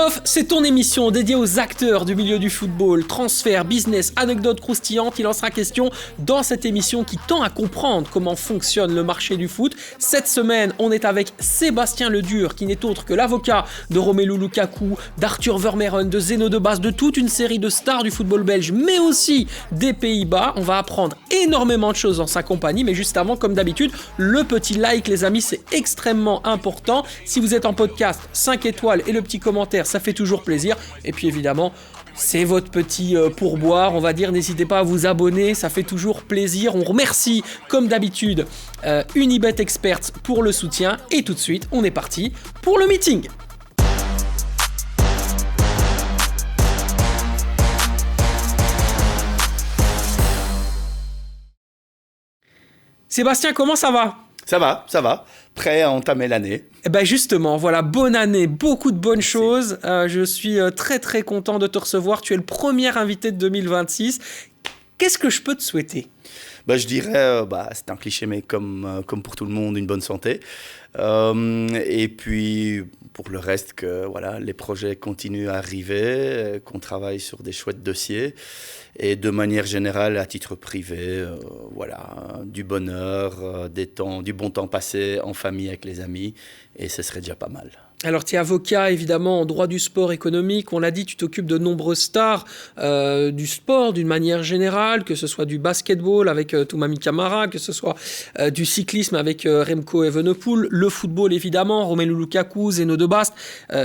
Kick-Off, c'est ton émission dédiée aux acteurs du milieu du football, transferts, business, anecdotes croustillantes. Il en sera question dans cette émission qui tend à comprendre comment fonctionne le marché du foot. Cette semaine, on est avec Sébastien Ledur, qui n'est autre que l'avocat de Romelu Lukaku, d'Arthur Vermeeren, de Zeno de Bas, de toute une série de stars du football belge, mais aussi des Pays-Bas. On va apprendre énormément de choses en sa compagnie, mais juste avant, comme d'habitude, le petit like, les amis, c'est extrêmement important. Si vous êtes en podcast, 5 étoiles et le petit commentaire, ça fait toujours plaisir. Et puis évidemment, c'est votre petit pourboire, on va dire. N'hésitez pas à vous abonner, ça fait toujours plaisir. On remercie, comme d'habitude, Unibet Experts pour le soutien. Et tout de suite, on est parti pour le meeting. Sébastien, comment ça va ? Ça va. Prêt à entamer l'année. Eh ben justement, voilà, bonne année, beaucoup de bonnes choses. Je suis très très content de te recevoir. Tu es le premier invité de 2026. Qu'est-ce que je peux te souhaiter ? Je dirais, c'est un cliché, mais comme pour tout le monde, une bonne santé. Et puis, pour le reste, que voilà, les projets continuent à arriver, qu'on travaille sur des chouettes dossiers. Et de manière générale, à titre privé, du bonheur, du bon temps passé en famille avec les amis. Et ce serait déjà pas mal. Alors, tu es avocat, évidemment, en droit du sport économique. On l'a dit, tu t'occupes de nombreuses stars du sport, d'une manière générale, que ce soit du basketball avec Toumani Camara, que ce soit du cyclisme avec Remco Evenepoel, le football, évidemment, Romelu Lukaku, Zeno de Bas,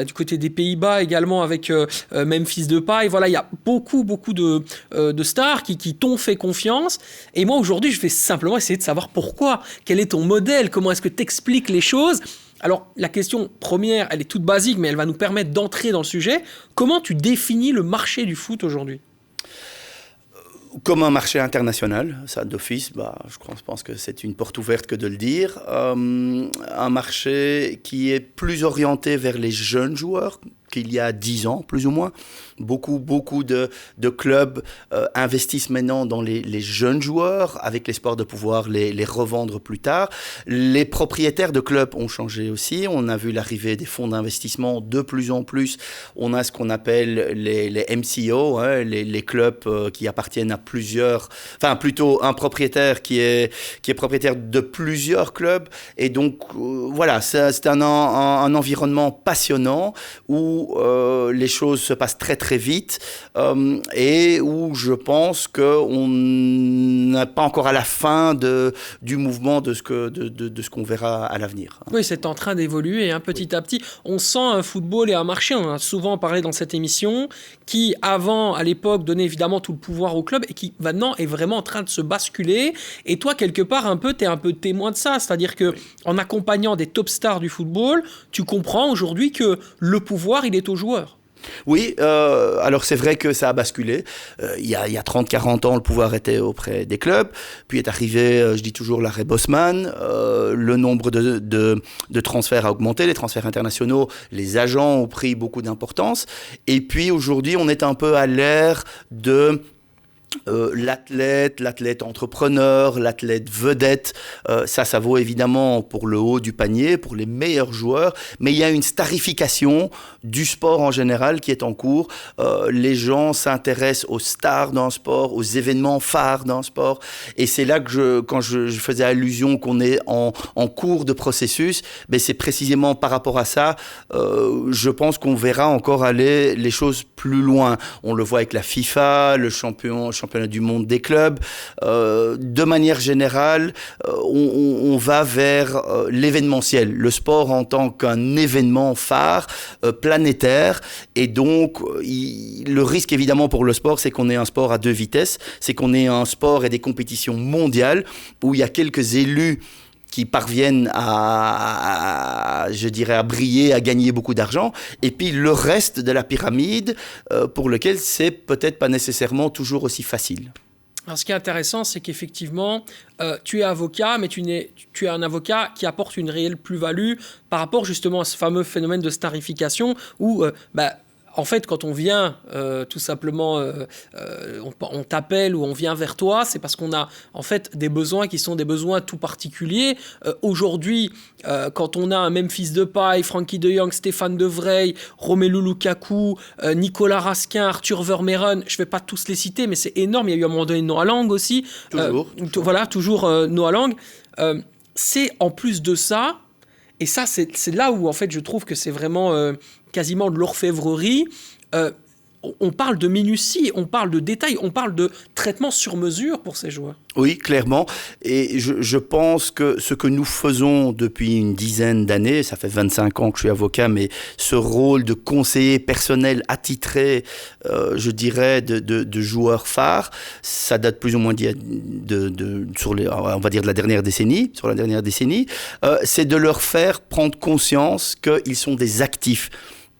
du côté des Pays-Bas également avec Memphis Depay. Voilà, il y a beaucoup de stars qui t'ont fait confiance. Et moi, aujourd'hui, je vais simplement essayer de savoir pourquoi. Quel est ton modèle ? Comment est-ce que tu expliques les choses ? Alors, la question première, elle est toute basique, mais elle va nous permettre d'entrer dans le sujet. Comment tu définis le marché du foot aujourd'hui ? Comme un marché international, ça d'office, je pense que c'est une porte ouverte que de le dire. Un marché qui est plus orienté vers les jeunes joueurs qu'il y a 10 ans, plus ou moins. Beaucoup de clubs investissent maintenant dans les jeunes joueurs, avec l'espoir de pouvoir les revendre plus tard. Les propriétaires de clubs ont changé aussi. On a vu l'arrivée des fonds d'investissement de plus en plus. On a ce qu'on appelle les MCO, les clubs qui appartiennent à plusieurs... Enfin, plutôt un propriétaire qui est propriétaire de plusieurs clubs. Et donc, c'est un environnement passionnant où les choses se passent très très vite et où je pense qu'on n'est pas encore à la fin du mouvement de ce qu'on verra à l'avenir. Oui, c'est en train d'évoluer petit à petit. On sent un football et un marché, on en a souvent parlé dans cette émission, qui avant, à l'époque, donnait évidemment tout le pouvoir au club et qui maintenant est vraiment en train de se basculer. Et toi, quelque part, tu es un peu témoin de ça. C'est-à-dire qu'en accompagnant des top stars du football, tu comprends aujourd'hui que le pouvoir, il est aux joueurs. Oui, alors c'est vrai que ça a basculé. Il y a 30-40 ans, le pouvoir était auprès des clubs. Puis est arrivé, je dis toujours, l'arrêt Bosman. Le nombre de transferts a augmenté, les transferts internationaux. Les agents ont pris beaucoup d'importance. Et puis aujourd'hui, on est un peu à l'ère de... l'athlète entrepreneur, l'athlète vedette, ça vaut évidemment pour le haut du panier, pour les meilleurs joueurs, mais il y a une starification du sport en général qui est en cours. Les gens s'intéressent aux stars d'un sport, aux événements phares d'un sport, et c'est là que quand je faisais allusion qu'on est en cours de processus, c'est précisément par rapport à ça, je pense qu'on verra encore aller les choses plus loin. On le voit avec la FIFA, le championnat du monde des clubs. De manière générale, on va vers l'événementiel, le sport en tant qu'un événement phare planétaire. Et donc, le risque évidemment pour le sport, c'est qu'on ait un sport à deux vitesses, c'est qu'on ait un sport et des compétitions mondiales où il y a quelques élus qui parviennent à briller, à gagner beaucoup d'argent, et puis le reste de la pyramide pour lequel c'est peut-être pas nécessairement toujours aussi facile. Alors, ce qui est intéressant, c'est qu'effectivement, tu es avocat, mais tu es un avocat qui apporte une réelle plus-value par rapport justement à ce fameux phénomène de starification où en fait, quand on vient tout simplement, on t'appelle ou on vient vers toi, c'est parce qu'on a en fait des besoins qui sont des besoins tout particuliers. Aujourd'hui, quand on a un Memphis Depay, Frankie de Jong, Stéphane De Vrij, Romelu Lukaku, Nicolas Raskin, Arthur Vermeeren, je ne vais pas tous les citer, mais c'est énorme. Il y a eu à un moment donné Noah Lang aussi. Toujours Noah Lang. C'est en plus de ça, et ça c'est là où en fait je trouve que c'est vraiment quasiment de l'orfèvrerie. On parle de minutie, on parle de détails, on parle de traitement sur mesure pour ces joueurs. Oui, clairement. Et je pense que ce que nous faisons depuis une dizaine d'années, ça fait 25 ans que je suis avocat, mais ce rôle de conseiller personnel attitré, je dirais, de joueurs phares, ça date plus ou moins on va dire de la dernière décennie, c'est de leur faire prendre conscience qu'ils sont des actifs.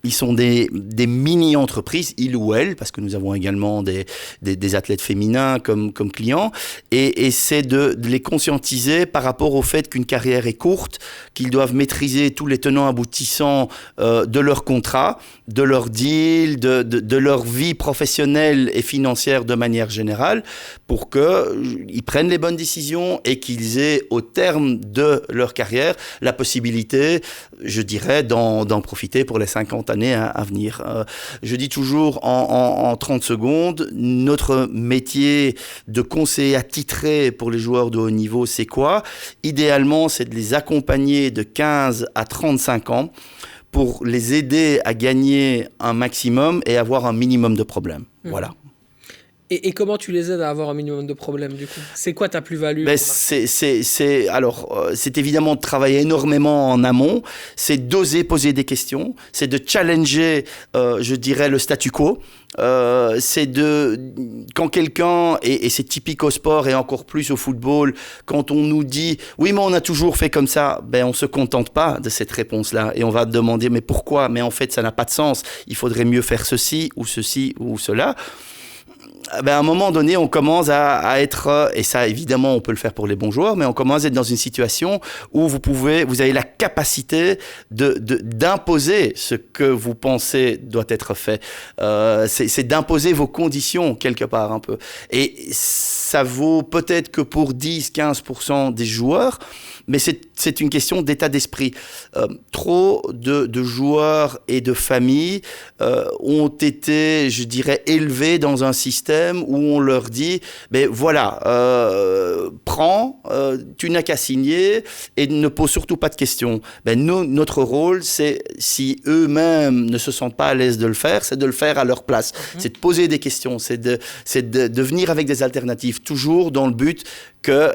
Ils sont des mini-entreprises, ils ou elles, parce que nous avons également des athlètes féminins comme clients, et c'est de les conscientiser par rapport au fait qu'une carrière est courte, qu'ils doivent maîtriser tous les tenants aboutissants de leur contrat, de leur deal, de leur vie professionnelle et financière de manière générale, pour qu'ils prennent les bonnes décisions et qu'ils aient, au terme de leur carrière, la possibilité, je dirais, d'en profiter pour les 50 années à venir. Je dis toujours en 30 secondes, notre métier de conseiller attitré pour les joueurs de haut niveau, c'est quoi ? Idéalement, c'est de les accompagner de 15 à 35 ans pour les aider à gagner un maximum et avoir un minimum de problèmes. Voilà. Et comment tu les aides à avoir un minimum de problèmes, du coup ? C'est quoi ta plus-value ? C'est évidemment de travailler énormément en amont, c'est d'oser poser des questions, c'est de challenger, je dirais, le statu quo. C'est quand quelqu'un, et c'est typique au sport et encore plus au football, quand on nous dit « oui, mais on a toujours fait comme ça », on ne se contente pas de cette réponse-là et on va demander « mais pourquoi ?» Mais en fait, ça n'a pas de sens. Il faudrait mieux faire ceci ou cela. À un moment donné, on commence à être, et ça évidemment on peut le faire pour les bons joueurs, mais on commence à être dans une situation où vous avez la capacité d'imposer ce que vous pensez doit être fait. C'est d'imposer vos conditions quelque part un peu. Et ça vaut peut-être que pour 10-15% des joueurs, mais c'est une question d'état d'esprit. Trop de joueurs et de familles ont été, je dirais, élevés dans un système où on leur dit, voilà, prends, tu n'as qu'à signer et ne pose surtout pas de questions. Notre rôle, c'est, si eux-mêmes ne se sentent pas à l'aise de le faire, c'est de le faire à leur place. C'est de poser des questions, c'est de venir avec des alternatives, toujours dans le but que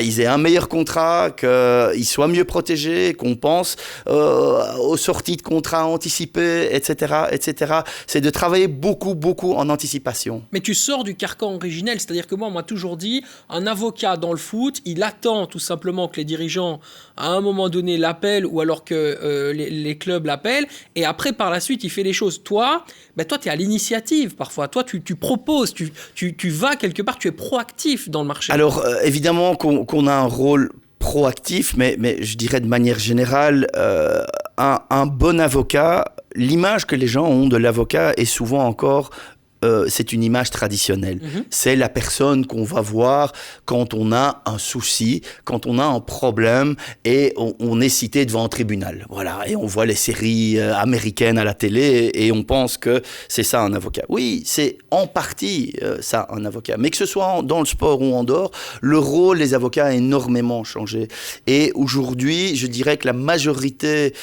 ils aient un meilleur contrat, qu'ils soient mieux protégés, qu'on pense aux sorties de contrats anticipées, etc., etc. C'est de travailler beaucoup, beaucoup en anticipation. Mais tu sors du carcan originel, c'est-à-dire que moi, on m'a toujours dit, un avocat dans le foot, il attend tout simplement que les dirigeants, à un moment donné, l'appellent ou alors que les clubs l'appellent, et après, par la suite, il fait les choses. Toi, tu es à l'initiative parfois. Toi, tu proposes, tu vas quelque part, tu es proactif dans le marché. Alors, évidemment qu'on a un rôle proactif, mais je dirais de manière générale, un bon avocat, l'image que les gens ont de l'avocat est souvent encore... c'est une image traditionnelle. C'est la personne qu'on va voir quand on a un souci, quand on a un problème et on est cité devant un tribunal. Voilà, et on voit les séries américaines à la télé et on pense que c'est ça un avocat. Oui, c'est en partie ça un avocat. Mais que ce soit dans le sport ou en dehors, le rôle des avocats a énormément changé. Et aujourd'hui, je dirais que la majorité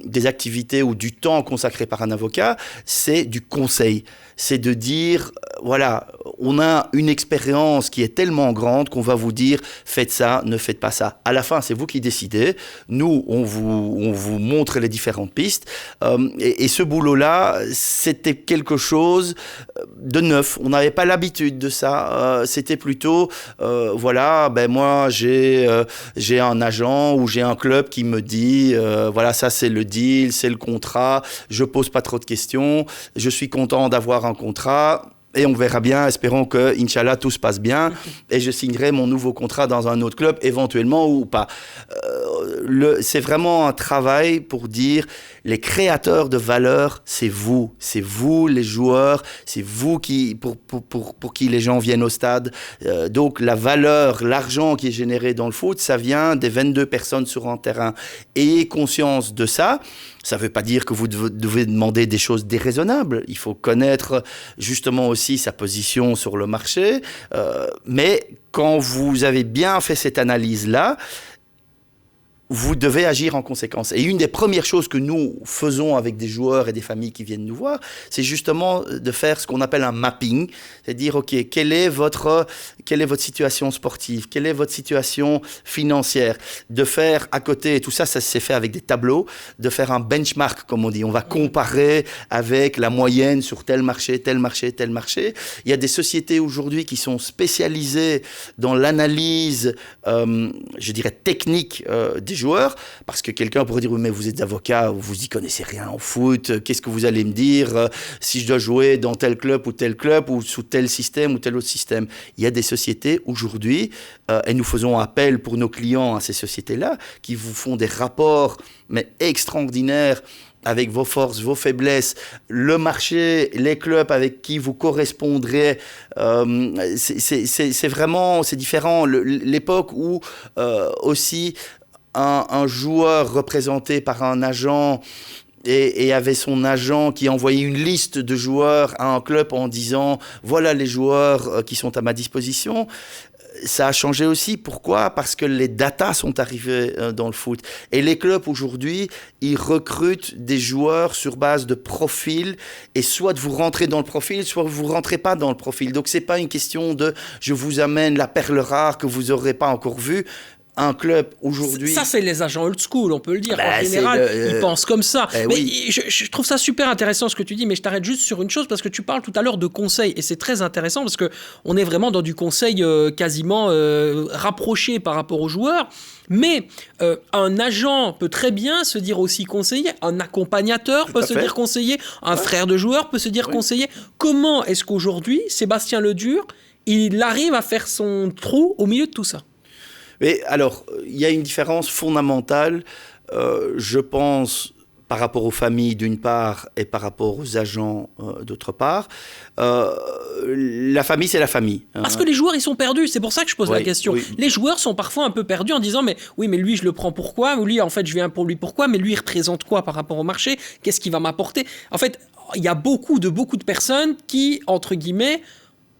des activités ou du temps consacré par un avocat, c'est du conseil. C'est de dire, voilà, on a une expérience qui est tellement grande qu'on va vous dire, faites ça, ne faites pas ça. À la fin, c'est vous qui décidez. Nous, on vous montre les différentes pistes. Et ce boulot-là, c'était quelque chose de neuf. On n'avait pas l'habitude de ça. C'était plutôt, moi, j'ai un agent ou j'ai un club qui me dit, voilà, ça c'est le deal, c'est le contrat, je pose pas trop de questions, je suis content d'avoir un contrat et on verra bien, espérons que, Inch'Allah, tout se passe bien et je signerai mon nouveau contrat dans un autre club, éventuellement ou pas. c'est vraiment un travail pour dire les créateurs de valeur, c'est vous les joueurs, c'est vous pour qui les gens viennent au stade. Donc la valeur, l'argent qui est généré dans le foot, ça vient des 22 personnes sur un terrain. Ayez conscience de ça. Ça ne veut pas dire que vous devez demander des choses déraisonnables. Il faut connaître justement aussi sa position sur le marché. Mais quand vous avez bien fait cette analyse-là, vous devez agir en conséquence. Et une des premières choses que nous faisons avec des joueurs et des familles qui viennent nous voir, c'est justement de faire ce qu'on appelle un mapping. C'est dire, OK, quelle est votre situation sportive? Quelle est votre situation financière? De faire à côté, et tout ça, ça s'est fait avec des tableaux, de faire un benchmark, comme on dit. On va comparer avec la moyenne sur tel marché, tel marché, tel marché. Il y a des sociétés aujourd'hui qui sont spécialisées dans l'analyse, je dirais, technique des joueurs, parce que quelqu'un pourrait dire, oui, mais vous êtes avocat, vous n'y connaissez rien au foot, qu'est-ce que vous allez me dire si je dois jouer dans tel club ou sous tel système ou tel autre système? Il y a des sociétés aujourd'hui, et nous faisons appel pour nos clients à ces sociétés-là, qui vous font des rapports mais extraordinaires avec vos forces, vos faiblesses, le marché, les clubs avec qui vous correspondrez. C'est vraiment, c'est différent. L'époque où aussi un joueur représenté par un agent et avait son agent qui envoyait une liste de joueurs à un club en disant « Voilà les joueurs qui sont à ma disposition », ça a changé aussi. Pourquoi? Parce que les datas sont arrivées dans le foot. Et les clubs aujourd'hui, ils recrutent des joueurs sur base de profil. Et soit vous rentrez dans le profil, soit vous ne rentrez pas dans le profil. Donc, ce n'est pas une question de « je vous amène la perle rare que vous n'aurez pas encore vue ». Un club aujourd'hui... Ça, c'est les agents old school, on peut le dire. En général, ils pensent comme ça. Mais oui. je trouve ça super intéressant ce que tu dis, mais je t'arrête juste sur une chose, parce que tu parles tout à l'heure de conseil, et c'est très intéressant, parce qu'on est vraiment dans du conseil quasiment rapproché par rapport aux joueurs. Mais un agent peut très bien se dire aussi conseiller, un accompagnateur peut se dire conseiller, un frère de joueur peut se dire conseiller. Comment est-ce qu'aujourd'hui, Sébastien Ledur, il arrive à faire son trou au milieu de tout ça? Mais alors, il y a une différence fondamentale, je pense, par rapport aux familles d'une part et par rapport aux agents d'autre part. La famille, c'est la famille. Parce que les joueurs, ils sont perdus, c'est pour ça que je pose la question. Oui. Les joueurs sont parfois un peu perdus en disant, mais lui, je le prends pourquoi? Ou lui, en fait, je viens pour lui pourquoi? Mais lui, il représente quoi par rapport au marché? Qu'est-ce qu'il va m'apporter? En fait, il y a beaucoup de personnes qui, entre guillemets,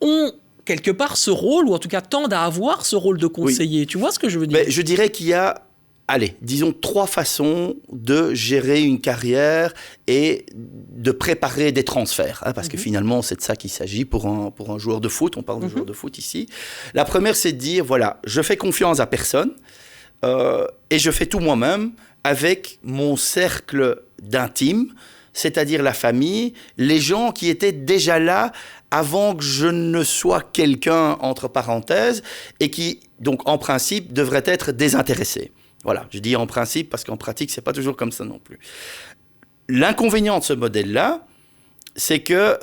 ont quelque part ce rôle, ou en tout cas tendent à avoir ce rôle de conseiller. Oui. Tu vois ce que je veux dire? Mais je dirais qu'il y a, disons 3 façons de gérer une carrière et de préparer des transferts. Parce que finalement, c'est de ça qu'il s'agit pour un joueur de foot. On parle de joueur de foot ici. La première, c'est de dire, voilà, je fais confiance à personne et je fais tout moi-même avec mon cercle d'intimes, c'est-à-dire la famille, les gens qui étaient déjà là avant que je ne sois quelqu'un, entre parenthèses, et qui, donc, en principe, devrait être désintéressé. Voilà, je dis en principe parce qu'en pratique, c'est pas toujours comme ça non plus. L'inconvénient de ce modèle-là, c'est que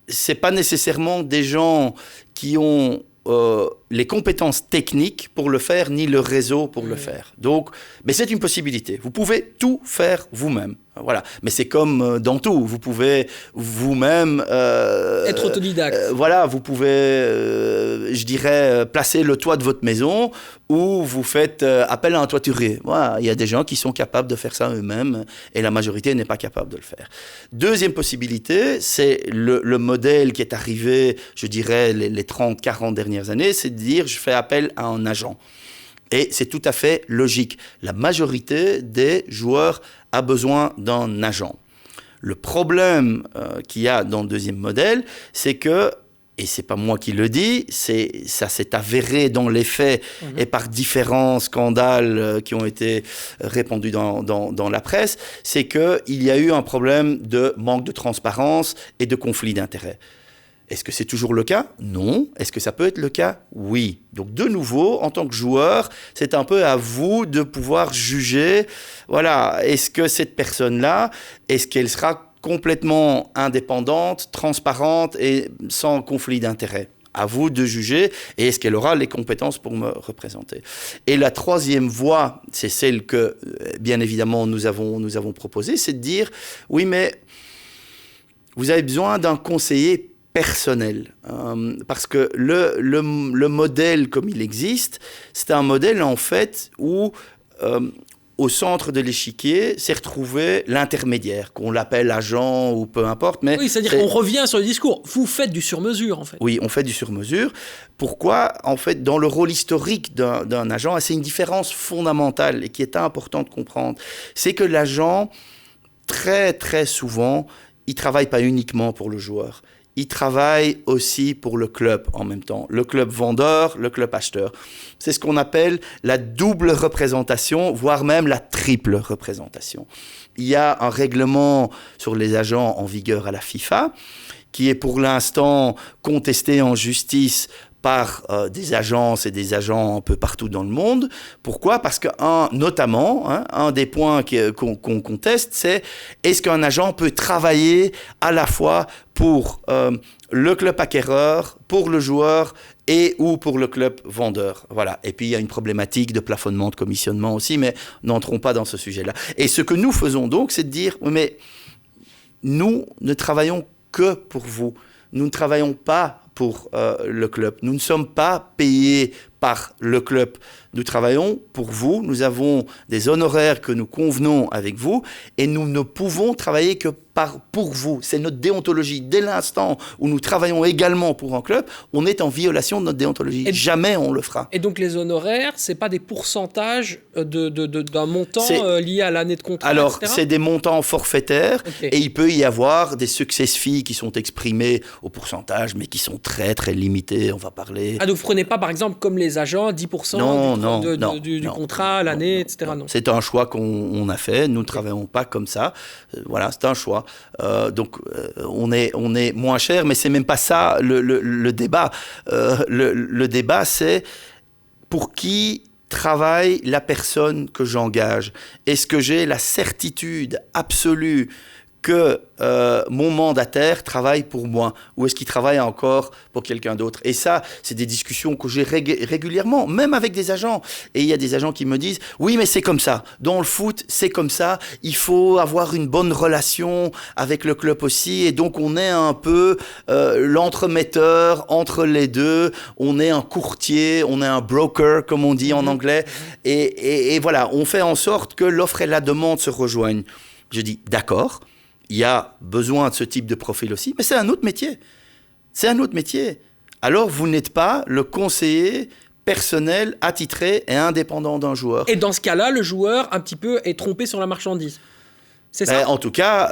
c'est pas nécessairement des gens qui ont les compétences techniques pour le faire, ni le réseau pour le faire. Donc, mais c'est une possibilité. Vous pouvez tout faire vous-même. Voilà. Mais c'est comme dans tout. Vous pouvez vous-même... être autodidacte. Voilà, vous pouvez, je dirais, placer le toit de votre maison ou vous faites appel à un toiturier. Voilà, il y a des gens qui sont capables de faire ça eux-mêmes et la majorité n'est pas capable de le faire. Deuxième possibilité, c'est le modèle qui est arrivé, je dirais, les 30, 40 dernières années, c'est de dire je fais appel à un agent. Et c'est tout à fait logique. La majorité des joueurs a besoin d'un agent. Le problème qu'il y a dans le deuxième modèle, c'est que, et c'est pas moi qui le dis, ça s'est avéré dans les faits et par différents scandales qui ont été répandus dans la presse, c'est qu'il y a eu un problème de manque de transparence et de conflit d'intérêts. Est-ce que c'est toujours le cas? Non. Est-ce que ça peut être le cas? Oui. Donc, de nouveau, en tant que joueur, c'est un peu à vous de pouvoir juger, voilà, est-ce que cette personne-là, est-ce qu'elle sera complètement indépendante, transparente et sans conflit d'intérêt? à vous de juger, et est-ce qu'elle aura les compétences pour me représenter. Et la troisième voie, c'est celle que, bien évidemment, nous avons proposée, c'est de dire, oui, mais vous avez besoin d'un conseiller personnel. Parce que le modèle comme il existe, c'est un modèle en fait où au centre de l'échiquier s'est retrouvé l'intermédiaire, qu'on l'appelle agent ou peu importe. Mais oui, c'est-à-dire qu'on revient sur le discours. Vous faites du sur-mesure, en fait. Oui, on fait du sur-mesure. Pourquoi ? En fait, dans le rôle historique d'un agent, c'est une différence fondamentale et qui est important de comprendre. C'est que l'agent, très, très souvent, il ne travaille pas uniquement pour le joueur. Il travaille aussi pour le club en même temps. Le club vendeur, le club acheteur. C'est ce qu'on appelle la double représentation, voire même la triple représentation. Il y a un règlement sur les agents en vigueur à la FIFA, qui est pour l'instant contesté en justice par des agences et des agents un peu partout dans le monde. Pourquoi ? Parce que, notamment, un des points qu'on conteste, c'est est-ce qu'un agent peut travailler à la fois pour le club acquéreur, pour le joueur et ou pour le club vendeur. Voilà. Et puis, il y a une problématique de plafonnement, de commissionnement aussi, mais n'entrons pas dans ce sujet-là. Et ce que nous faisons donc, c'est de dire, mais nous ne travaillons que pour vous. Nous ne travaillons pas pour le club. Nous ne sommes pas payés par le club. Nous travaillons pour vous. Nous avons des honoraires que nous convenons avec vous et nous ne pouvons travailler que pour vous. C'est notre déontologie. Dès l'instant où nous travaillons également pour un club, on est en violation de notre déontologie. Jamais on le fera. Et donc les honoraires, c'est pas des pourcentages d'un montant lié à l'année de contrat, alors, etc. c'est des montants forfaitaires et il peut y avoir des success fees qui sont exprimés au pourcentage, mais qui sont très, très limités. On va parler... Ah, donc vous prenez pas, par exemple, comme les agents, 10% du contrat, l'année, etc. Non. C'est un choix qu'on a fait. Nous ne travaillons pas comme ça. Voilà, c'est un choix. Donc, on est moins cher, mais c'est même pas ça le débat. Le débat, c'est pour qui travaille la personne que j'engage. Est-ce que j'ai la certitude absolue que mon mandataire travaille pour moi ou est-ce qu'il travaille encore pour quelqu'un d'autre? Et ça, c'est des discussions que j'ai régulièrement, même avec des agents. Et il y a des agents qui me disent « Oui, mais c'est comme ça. Dans le foot, c'est comme ça. Il faut avoir une bonne relation avec le club aussi. Et donc, on est un peu l'entremetteur entre les deux. On est un courtier, on est un broker, comme on dit en anglais. Et voilà, on fait en sorte que l'offre et la demande se rejoignent. » Je dis « D'accord. Il y a besoin de ce type de profil aussi, mais c'est un autre métier. C'est un autre métier. Alors, vous n'êtes pas le conseiller personnel, attitré et indépendant d'un joueur. Et dans ce cas-là, le joueur, un petit peu, est trompé sur la marchandise. C'est ça ? En tout cas,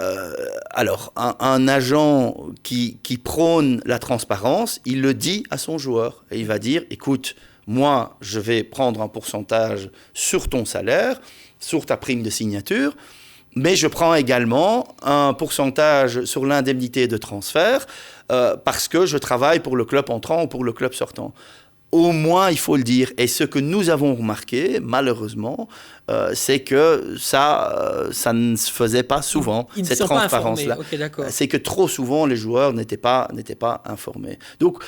alors, un agent qui prône la transparence, il le dit à son joueur. Et il va dire, écoute, moi, je vais prendre un pourcentage sur ton salaire, sur ta prime de signature, mais je prends également un pourcentage sur l'indemnité de transfert parce que je travaille pour le club entrant ou pour le club sortant. Au moins, il faut le dire. Et ce que nous avons remarqué, malheureusement, c'est que ça ne se faisait pas souvent, cette transparence-là. Okay, d'accord. C'est que trop souvent, les joueurs n'étaient pas informés. Donc,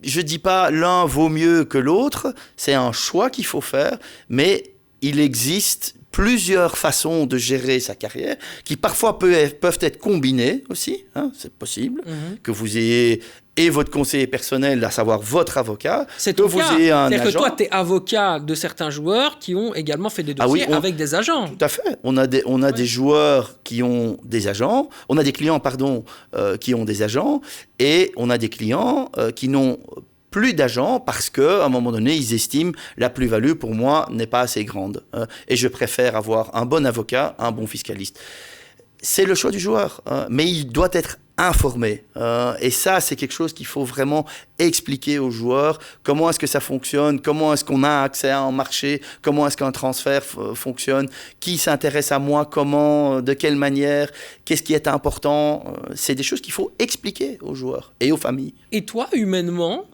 je ne dis pas l'un vaut mieux que l'autre, c'est un choix qu'il faut faire, mais il existe plusieurs façons de gérer sa carrière, qui parfois peuvent être combinées aussi, c'est possible, que vous ayez et votre conseiller personnel, à savoir votre avocat, c'est que vous ayez un agent. C'est-à-dire que toi, tu es avocat de certains joueurs qui ont également fait des dossiers avec des agents. Tout à fait. On a des joueurs qui ont des agents, on a des clients, qui ont des agents, et on a des clients qui n'ont plus d'agents parce qu'à un moment donné, ils estiment la plus-value pour moi n'est pas assez grande. Et je préfère avoir un bon avocat, un bon fiscaliste. C'est le choix du joueur, mais il doit être informé. Et ça, c'est quelque chose qu'il faut vraiment expliquer aux joueurs. Comment est-ce que ça fonctionne? Comment est-ce qu'on a accès à un marché? Comment est-ce qu'un transfert fonctionne? Qui s'intéresse à moi? Comment? De quelle manière? Qu'est-ce qui est important? C'est des choses qu'il faut expliquer aux joueurs et aux familles. Et toi, humainement,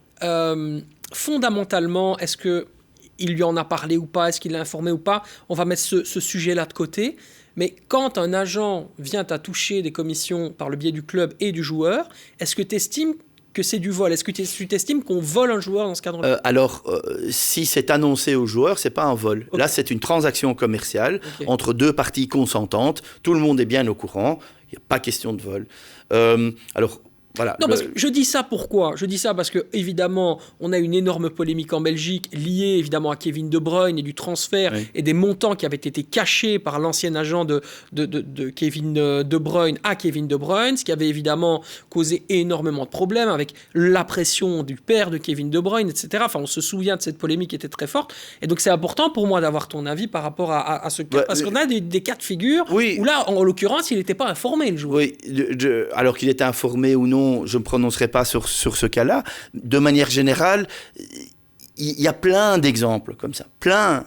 fondamentalement, est-ce qu'il lui en a parlé ou pas? Est-ce qu'il l'a informé ou pas? On va mettre ce sujet-là de côté. Mais quand un agent vient à toucher des commissions par le biais du club et du joueur, est-ce que tu estimes que c'est du vol? Est-ce que tu t'estimes qu'on vole un joueur dans ce cadre-là? Si c'est annoncé au joueur, c'est pas un vol. Okay. Là, c'est une transaction commerciale entre deux parties consentantes. Tout le monde est bien au courant. Il n'y a pas question de vol. Voilà, non, parce que je dis ça pourquoi? Je dis ça parce que, évidemment, on a une énorme polémique en Belgique liée évidemment à Kevin De Bruyne et du transfert et des montants qui avaient été cachés par l'ancien agent de Kevin De Bruyne à Kevin De Bruyne, ce qui avait évidemment causé énormément de problèmes avec la pression du père de Kevin De Bruyne, etc. Enfin, on se souvient de cette polémique qui était très forte. Et donc, c'est important pour moi d'avoir ton avis par rapport à ce cas. Parce qu'on a des cas de figure où là, en l'occurrence, il n'était pas informé, le joueur. Oui, alors qu'il était informé ou non, je ne me prononcerai pas sur ce cas-là. De manière générale, il y a plein d'exemples comme ça. Plein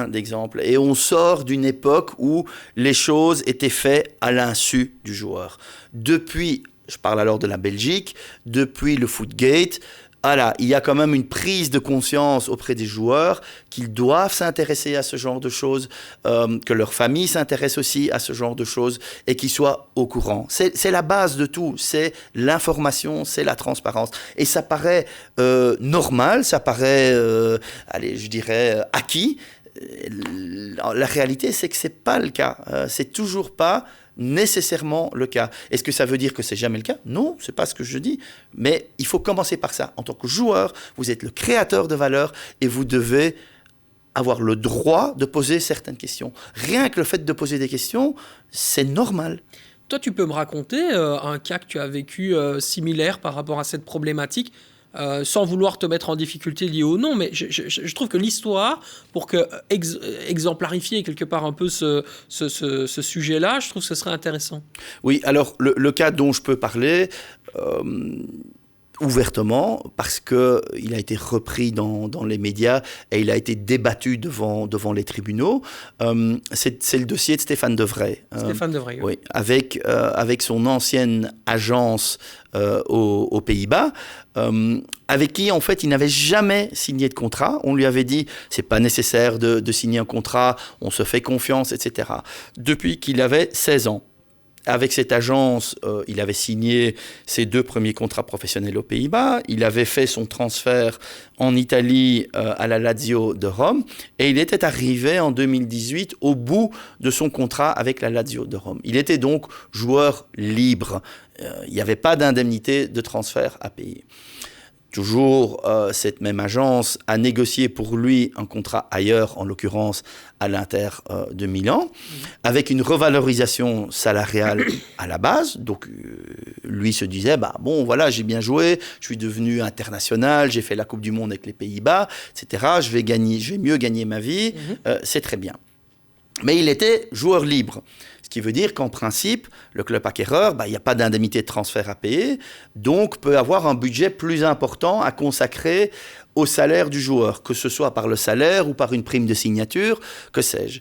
d'exemples. Et on sort d'une époque où les choses étaient faites à l'insu du joueur. Depuis, je parle alors de la Belgique, depuis le Footgate, voilà, il y a quand même une prise de conscience auprès des joueurs qu'ils doivent s'intéresser à ce genre de choses, que leur famille s'intéresse aussi à ce genre de choses et qu'ils soient au courant. C'est la base de tout, c'est l'information, c'est la transparence. Et ça paraît normal, ça paraît, je dirais, acquis. La réalité, c'est que c'est pas le cas. C'est toujours pas nécessairement le cas. Est-ce que ça veut dire que c'est jamais le cas? Non, c'est pas ce que je dis. Mais il faut commencer par ça. En tant que joueur, vous êtes le créateur de valeur et vous devez avoir le droit de poser certaines questions. Rien que le fait de poser des questions, c'est normal. Toi, tu peux me raconter un cas que tu as vécu similaire par rapport à cette problématique? Sans vouloir te mettre en difficulté lié au nom, mais je trouve que l'histoire, pour exemplarifier quelque part un peu ce sujet-là, je trouve que ce serait intéressant. Oui, alors le cas dont je peux parler ouvertement, parce qu'il a été repris dans les médias et il a été débattu devant les tribunaux, c'est le dossier de Stéphane De Vrij. Stéphane De Vrij, oui. Avec son ancienne agence aux Pays-Bas, avec qui en fait il n'avait jamais signé de contrat. On lui avait dit c'est pas nécessaire de signer un contrat, on se fait confiance, etc. Depuis qu'il avait 16 ans. Avec cette agence, il avait signé ses 2 premiers contrats professionnels aux Pays-Bas. Il avait fait son transfert en Italie à la Lazio de Rome. Et il était arrivé en 2018 au bout de son contrat avec la Lazio de Rome. Il était donc joueur libre. Il n'y avait pas d'indemnité de transfert à payer. Toujours, cette même agence a négocié pour lui un contrat ailleurs, en l'occurrence à l'Inter de Milan, avec une revalorisation salariale à la base. Donc, lui se disait, bon, voilà, j'ai bien joué, je suis devenu international, j'ai fait la Coupe du Monde avec les Pays-Bas, etc. Je vais mieux gagner ma vie, c'est très bien. Mais il était joueur libre. Ce qui veut dire qu'en principe, le club acquéreur, il n'y a pas d'indemnité de transfert à payer, donc peut avoir un budget plus important à consacrer au salaire du joueur, que ce soit par le salaire ou par une prime de signature, que sais-je.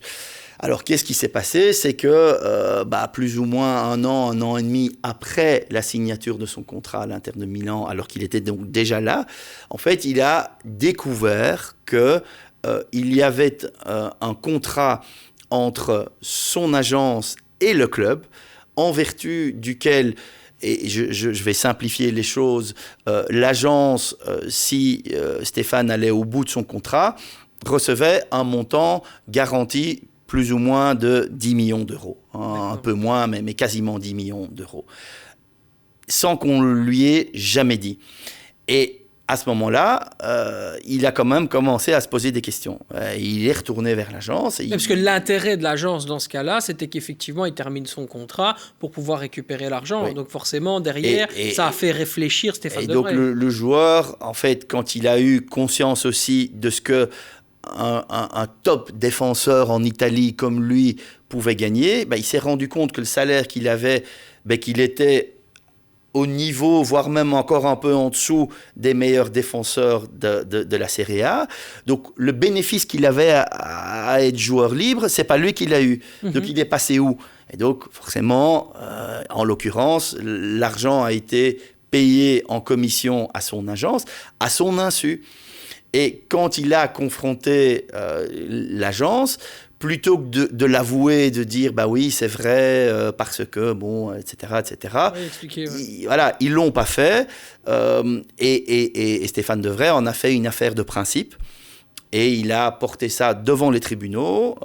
Alors, qu'est-ce qui s'est passé? C'est que plus ou moins un an et demi après la signature de son contrat à l'Inter de Milan, alors qu'il était donc déjà là, en fait, il a découvert qu'il y avait un contrat entre son agence et le club, en vertu duquel, et je vais simplifier les choses, l'agence, si Stéphane allait au bout de son contrat, recevait un montant garanti plus ou moins de 10 millions d'euros. Un peu moins, mais quasiment 10 millions d'euros. Sans qu'on lui ait jamais dit. Et à ce moment-là, il a quand même commencé à se poser des questions. Il est retourné vers l'agence. Parce que l'intérêt de l'agence dans ce cas-là, c'était qu'effectivement, il termine son contrat pour pouvoir récupérer l'argent. Oui. Donc forcément, derrière, ça a fait réfléchir Stéphane De Vrij. Et donc le joueur, en fait, quand il a eu conscience aussi de ce que un top défenseur en Italie comme lui pouvait gagner, il s'est rendu compte que le salaire qu'il avait, qu'il était au niveau, voire même encore un peu en dessous des meilleurs défenseurs de la Serie A. Donc, le bénéfice qu'il avait à être joueur libre, c'est pas lui qui l'a eu. Donc, il est passé où? Et donc, forcément, en l'occurrence, l'argent a été payé en commission à son agence, à son insu. Et quand il a confronté l'agence, plutôt que de l'avouer, de dire bah oui c'est vrai parce que bon etc etc. Oui, expliquer, ouais. Voilà, ils l'ont pas fait et Stéphane De Vrij en a fait une affaire de principe. Et il a porté ça devant les tribunaux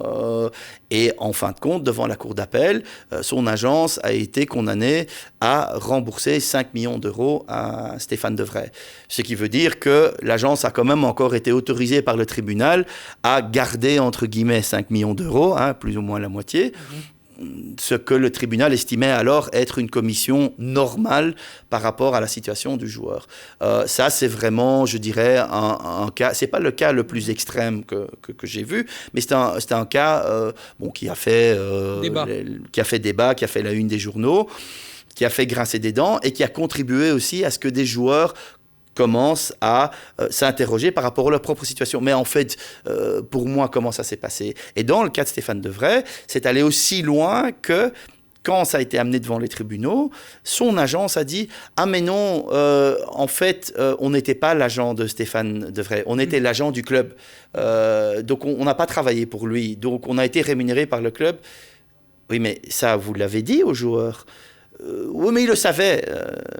et en fin de compte, devant la cour d'appel, son agence a été condamnée à rembourser 5 millions d'euros à Stéphane De Vrij. Ce qui veut dire que l'agence a quand même encore été autorisée par le tribunal à garder, entre guillemets, 5 millions d'euros, hein, plus ou moins la moitié. Ce que le tribunal estimait alors être une commission normale par rapport à la situation du joueur. Ça, c'est vraiment, je dirais, un cas. C'est pas le cas le plus extrême que j'ai vu, mais c'est un cas qui a fait débat, qui a fait la une des journaux, qui a fait grincer des dents et qui a contribué aussi à ce que des joueurs commencent à s'interroger par rapport à leur propre situation. Mais en fait, pour moi, comment ça s'est passé? Et dans le cas de Stéphane De Vrij, c'est allé aussi loin que quand ça a été amené devant les tribunaux, son agence a dit « Ah mais non, en fait, on n'était pas l'agent de Stéphane De Vrij, on était l'agent du club. Donc on n'a pas travaillé pour lui, donc on a été rémunéré par le club. » Oui, mais ça, vous l'avez dit aux joueurs. Oui, mais il le savait.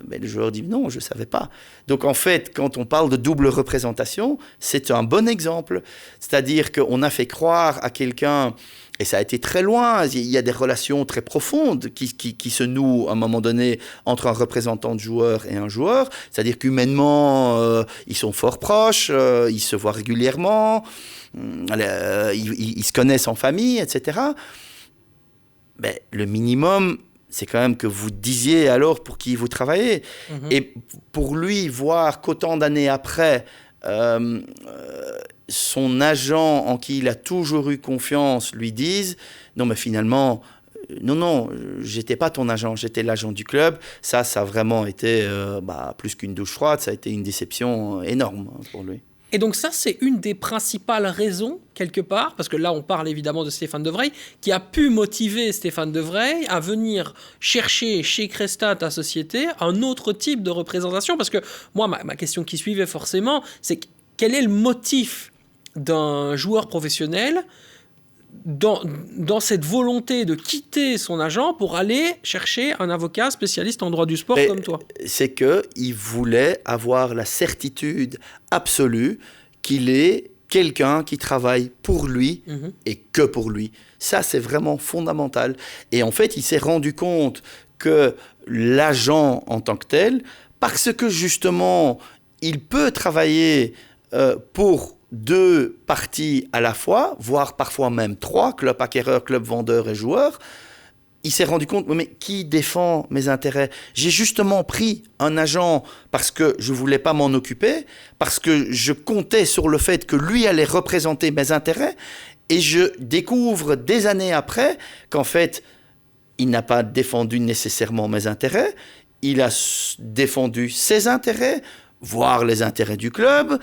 Mais le joueur dit non, je ne savais pas. Donc en fait, quand on parle de double représentation, c'est un bon exemple. C'est-à-dire qu'on a fait croire à quelqu'un, et ça a été très loin, il y a des relations très profondes qui se nouent à un moment donné entre un représentant de joueur et un joueur. C'est-à-dire qu'humainement, ils sont fort proches, ils se voient régulièrement, ils se connaissent en famille, etc. Mais le minimum, c'est quand même que vous disiez alors pour qui vous travaillez. Et pour lui, voir qu'autant d'années après, son agent en qui il a toujours eu confiance lui dise « Non, mais finalement, non, j'étais pas ton agent, j'étais l'agent du club. » Ça a vraiment été plus qu'une douche froide, ça a été une déception énorme pour lui. Et donc ça, c'est une des principales raisons, quelque part, parce que là, on parle évidemment de Stéphane De Vrij, qui a pu motiver Stéphane De Vrij à venir chercher chez Cresta, ta société, un autre type de représentation. Parce que moi, ma question qui suivait forcément, c'est quel est le motif d'un joueur professionnel dans cette volonté de quitter son agent pour aller chercher un avocat spécialiste en droit du sport comme toi? C'est qu'il voulait avoir la certitude absolue qu'il est quelqu'un qui travaille pour lui et que pour lui. Ça, c'est vraiment fondamental. Et en fait, il s'est rendu compte que l'agent en tant que tel, parce que justement, il peut travailler pour deux parties à la fois, voire parfois même trois, club acquéreur, club vendeur et joueur, il s'est rendu compte, mais qui défend mes intérêts? J'ai justement pris un agent parce que je ne voulais pas m'en occuper, parce que je comptais sur le fait que lui allait représenter mes intérêts, et je découvre des années après qu'en fait, il n'a pas défendu nécessairement mes intérêts, il a défendu ses intérêts, voire les intérêts du club,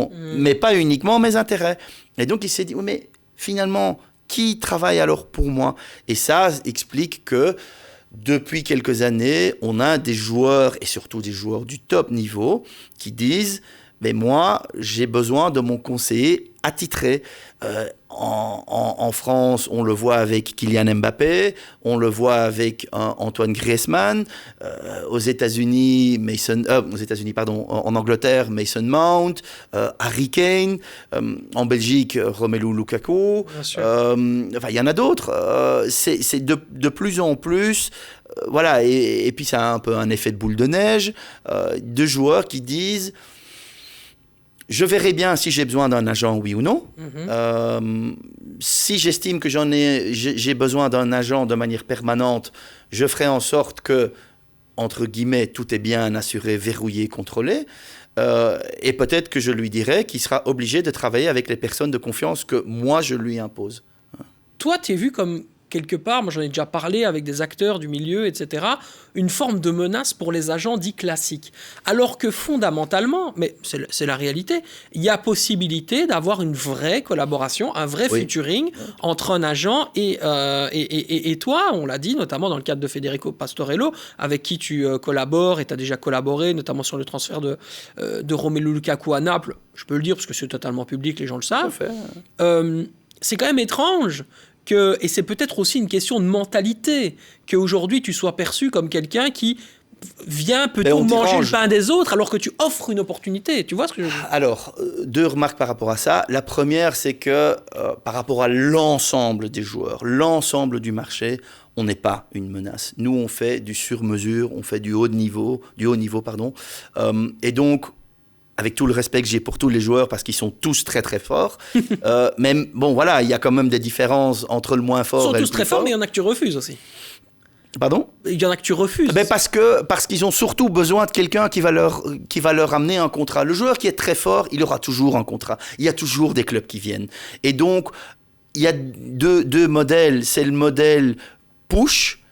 mais pas uniquement mes intérêts. Et donc, il s'est dit, oui, mais finalement, qui travaille alors pour moi? Et ça explique que depuis quelques années, on a des joueurs, et surtout des joueurs du top niveau, qui disent, mais moi, j'ai besoin de mon conseiller attitré. En France, on le voit avec Kylian Mbappé, on le voit avec Antoine Griezmann, aux États-Unis, en Angleterre, Mason Mount, Harry Kane, en Belgique, Romelu Lukaku. Il y en a d'autres. C'est de plus en plus. Voilà, et puis ça a un peu un effet de boule de neige, de joueurs qui disent: je verrai bien si j'ai besoin d'un agent, oui ou non. Si j'estime que j'ai besoin d'un agent de manière permanente, je ferai en sorte que, entre guillemets, tout est bien assuré, verrouillé, contrôlé. Et peut-être que je lui dirai qu'il sera obligé de travailler avec les personnes de confiance que moi, je lui impose. Toi, tu es vu comme, quelque part, moi j'en ai déjà parlé avec des acteurs du milieu, etc., une forme de menace pour les agents dits classiques. Alors que fondamentalement, mais c'est la réalité, il y a possibilité d'avoir une vraie collaboration, un vrai featuring entre un agent et toi, on l'a dit, notamment dans le cadre de Federico Pastorello, avec qui tu collabores et tu as déjà collaboré, notamment sur le transfert de Romelu Lukaku à Naples. Je peux le dire parce que c'est totalement public, les gens le savent. c'est quand même étrange et c'est peut-être aussi une question de mentalité, qu'aujourd'hui tu sois perçu comme quelqu'un qui vient peut-on manger le pain des autres alors que tu offres une opportunité. Tu vois ce que je veux dire? Alors, 2 remarques par rapport à ça. La première, c'est que par rapport à l'ensemble des joueurs, l'ensemble du marché, on n'est pas une menace. Nous, on fait du sur-mesure, on fait du haut niveau, et donc, avec tout le respect que j'ai pour tous les joueurs, parce qu'ils sont tous très très forts, même, bon voilà, il y a quand même des différences entre le moins fort et le plus fort. Ils sont tous très forts, mais il y en a que tu refuses aussi. Pardon ? Il y en a que tu refuses. Parce qu'ils ont surtout besoin de quelqu'un qui va leur amener un contrat. Le joueur qui est très fort, il aura toujours un contrat. Il y a toujours des clubs qui viennent. Et donc, il y a deux modèles. C'est le modèle push,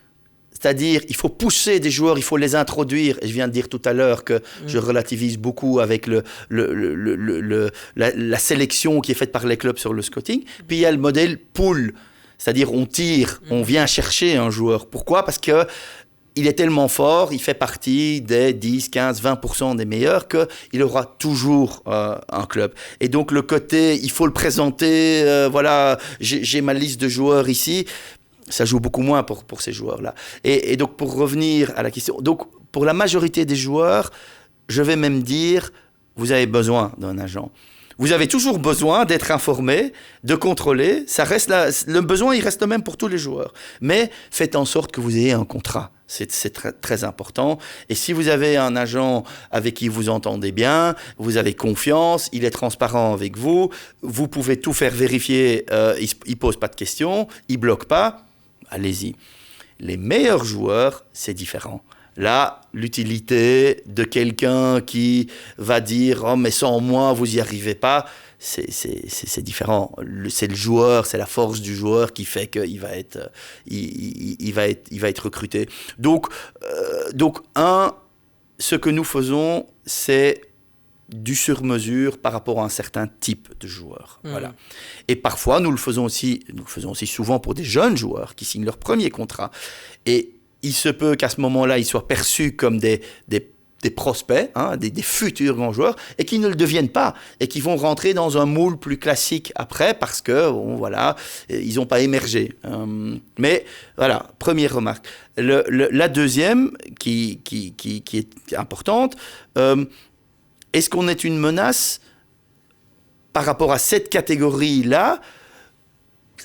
c'est-à-dire il faut pousser des joueurs, il faut les introduire. Et je viens de dire tout à l'heure que je relativise beaucoup avec la sélection qui est faite par les clubs sur le scouting. Puis il y a le modèle pull. C'est-à-dire, on tire, on vient chercher un joueur. Pourquoi ? Parce qu'il est tellement fort, il fait partie des 10, 15, 20% des meilleurs qu'il aura toujours un club. Et donc, le côté, il faut le présenter, voilà, j'ai ma liste de joueurs ici, ça joue beaucoup moins pour ces joueurs-là. Et donc, pour revenir à la question, donc, pour la majorité des joueurs, je vais même dire, vous avez besoin d'un agent. Vous avez toujours besoin d'être informé, de contrôler. Ça reste le besoin, il reste le même pour tous les joueurs. Mais faites en sorte que vous ayez un contrat. C'est très, très important. Et si vous avez un agent avec qui vous entendez bien, vous avez confiance, il est transparent avec vous, vous pouvez tout faire vérifier, il ne pose pas de questions, il ne bloque pas, allez-y. Les meilleurs joueurs, c'est différent. Là, l'utilité de quelqu'un qui va dire « Oh, mais sans moi, vous n'y arrivez pas », c'est différent. C'est le joueur, c'est la force du joueur qui fait qu'il va être, il va être recruté. Donc, ce que nous faisons, c'est du sur-mesure par rapport à un certain type de joueur. Voilà. Et parfois, nous le faisons aussi souvent pour des jeunes joueurs qui signent leur premier contrat. Et il se peut qu'à ce moment-là, ils soient perçus comme des prospects, hein, des futurs grands joueurs, et qui ne le deviennent pas, et qui vont rentrer dans un moule plus classique après, parce que, bon, voilà, ils n'ont pas émergé. Mais voilà, première remarque. La deuxième, qui est importante, est-ce qu'on est une menace par rapport à cette catégorie-là ?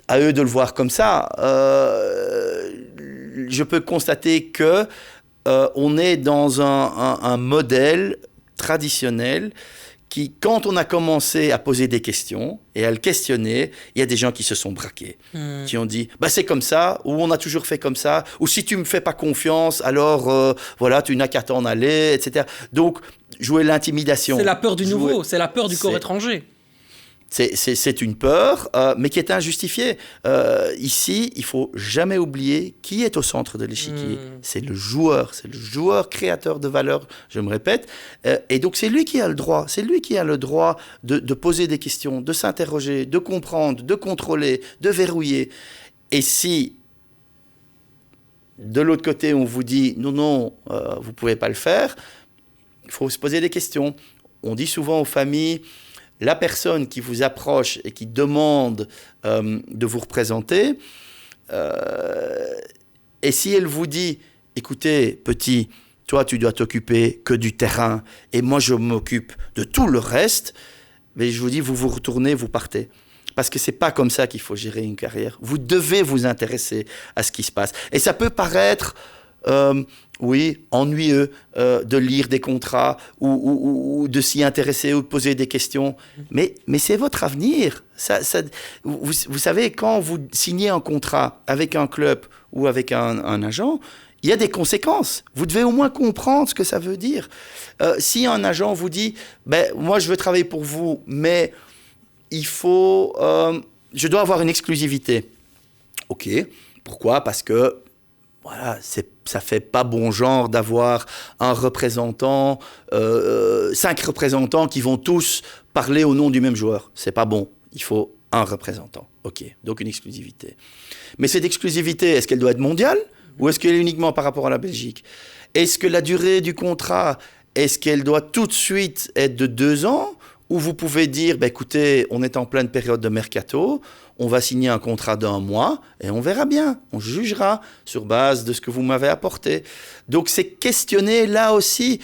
À eux de le voir comme ça. Je peux constater que on est dans un modèle traditionnel qui, quand on a commencé à poser des questions et à le questionner, il y a des gens qui se sont braqués, qui ont dit bah, c'est comme ça, ou on a toujours fait comme ça, ou si tu ne me fais pas confiance, alors voilà, tu n'as qu'à t'en aller, etc. Donc, jouer l'intimidation. C'est la peur du nouveau, c'est la peur du corps étranger. C'est une peur, mais qui est injustifiée. Ici, il ne faut jamais oublier qui est au centre de l'échiquier. C'est le joueur créateur de valeur, je me répète. Et donc, c'est lui qui a le droit. C'est lui qui a le droit de poser des questions, de s'interroger, de comprendre, de contrôler, de verrouiller. Et si, de l'autre côté, on vous dit « non, vous ne pouvez pas le faire », il faut se poser des questions. On dit souvent aux familles... La personne qui vous approche et qui demande de vous représenter, et si elle vous dit « Écoutez, petit, toi, tu dois t'occuper que du terrain, et moi, je m'occupe de tout le reste », mais je vous dis, vous vous retournez, vous partez. Parce que ce n'est pas comme ça qu'il faut gérer une carrière. Vous devez vous intéresser à ce qui se passe. Et ça peut paraître... ennuyeux de lire des contrats ou de s'y intéresser ou de poser des questions. Mais c'est votre avenir. Vous savez, quand vous signez un contrat avec un club ou avec un agent, il y a des conséquences. Vous devez au moins comprendre ce que ça veut dire. Si un agent vous dit « moi, je veux travailler pour vous, mais il faut... je dois avoir une exclusivité. » OK. Pourquoi ? Parce que voilà, ça fait pas bon genre d'avoir un représentant, 5 représentants qui vont tous parler au nom du même joueur. C'est pas bon. Il faut un représentant. OK, donc une exclusivité. Mais cette exclusivité, est-ce qu'elle doit être mondiale ou est-ce qu'elle est uniquement par rapport à la Belgique ? Est-ce que la durée du contrat, est-ce qu'elle doit tout de suite être de 2 ans Ou vous pouvez dire, écoutez, on est en pleine période de mercato, on va signer un contrat d'1 mois et on verra bien, on jugera sur base de ce que vous m'avez apporté. Donc c'est questionner là aussi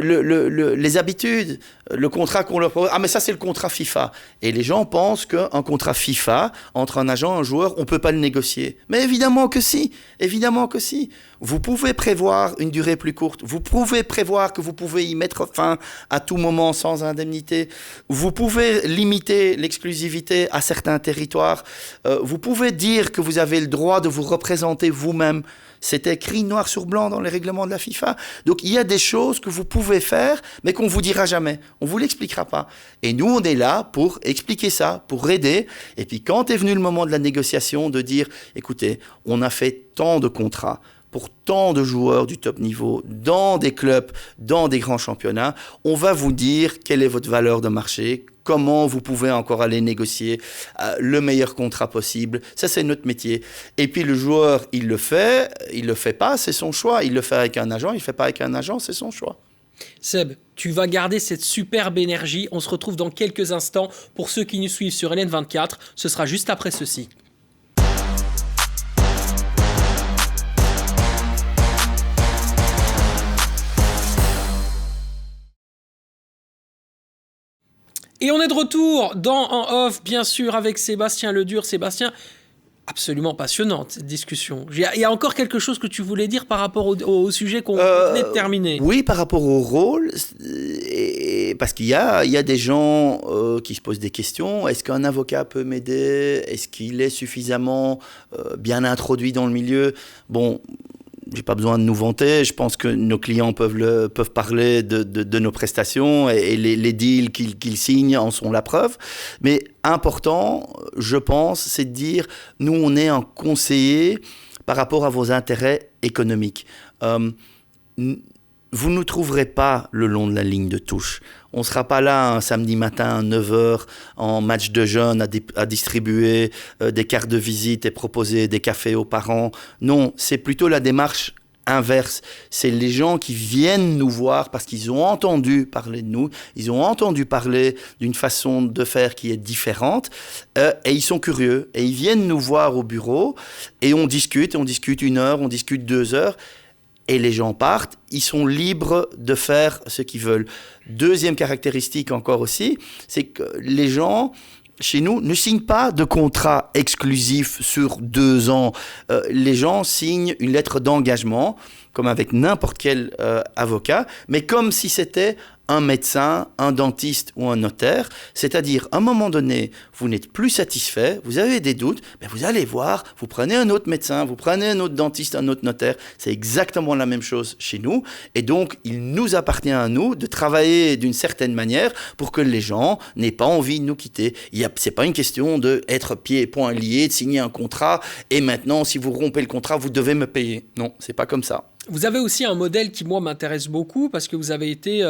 les habitudes, le contrat qu'on leur propose. Ah mais ça c'est le contrat FIFA. Et les gens pensent qu'un contrat FIFA entre un agent et un joueur, on ne peut pas le négocier. Mais évidemment que si, évidemment que si. Vous pouvez prévoir une durée plus courte, vous pouvez prévoir que vous pouvez y mettre fin à tout moment sans indemnité, vous pouvez limiter l'exclusivité à certains territoires, vous pouvez dire que vous avez le droit de vous représenter vous-même. C'est écrit noir sur blanc dans les règlements de la FIFA. Donc, il y a des choses que vous pouvez faire, mais qu'on ne vous dira jamais. On ne vous l'expliquera pas. Et nous, on est là pour expliquer ça, pour aider. Et puis, quand est venu le moment de la négociation, de dire, écoutez, on a fait tant de contrats pour tant de joueurs du top niveau, dans des clubs, dans des grands championnats, on va vous dire quelle est votre valeur de marché, comment vous pouvez encore aller négocier le meilleur contrat possible. Ça, c'est notre métier. Et puis, le joueur, il le fait pas, c'est son choix. Il le fait avec un agent, il le fait pas avec un agent, c'est son choix. Seb, tu vas garder cette superbe énergie. On se retrouve dans quelques instants. Pour ceux qui nous suivent sur LN24, ce sera juste après ceci. Et on est de retour dans En Off, bien sûr, avec Sébastien Ledure. Sébastien, absolument passionnante cette discussion. Il y a encore quelque chose que tu voulais dire par rapport au sujet qu'on venait de terminer. Oui, par rapport au rôle, parce qu'il y a des gens qui se posent des questions. Est-ce qu'un avocat peut m'aider ? Est-ce qu'il est suffisamment bien introduit dans le milieu ? Bon, j'ai pas besoin de nous vanter. Je pense que nos clients peuvent parler de nos prestations et les deals qu'ils signent en sont la preuve. Mais important, je pense, c'est de dire, nous, on est un conseiller par rapport à vos intérêts économiques. Vous ne nous trouverez pas le long de la ligne de touche. On ne sera pas là un samedi matin à 9h en match de jeunes à distribuer des cartes de visite et proposer des cafés aux parents. Non, c'est plutôt la démarche inverse. C'est les gens qui viennent nous voir parce qu'ils ont entendu parler de nous, ils ont entendu parler d'une façon de faire qui est différente et ils sont curieux. Et ils viennent nous voir au bureau et on discute 1 heure, on discute 2 heures. Et les gens partent, ils sont libres de faire ce qu'ils veulent. Deuxième caractéristique encore aussi, c'est que les gens, chez nous, ne signent pas de contrat exclusif sur 2 ans. Les gens signent une lettre d'engagement, comme avec n'importe quel avocat, mais comme si c'était un médecin, un dentiste ou un notaire, c'est-à-dire à un moment donné, vous n'êtes plus satisfait, vous avez des doutes, mais vous allez voir, vous prenez un autre médecin, vous prenez un autre dentiste, un autre notaire, c'est exactement la même chose chez nous, et donc il nous appartient à nous de travailler d'une certaine manière pour que les gens n'aient pas envie de nous quitter. C'est pas une question d'être pieds et poings liés, de signer un contrat, et maintenant si vous rompez le contrat, vous devez me payer. Non, c'est pas comme ça. Vous avez aussi un modèle qui, moi, m'intéresse beaucoup parce que vous avez été,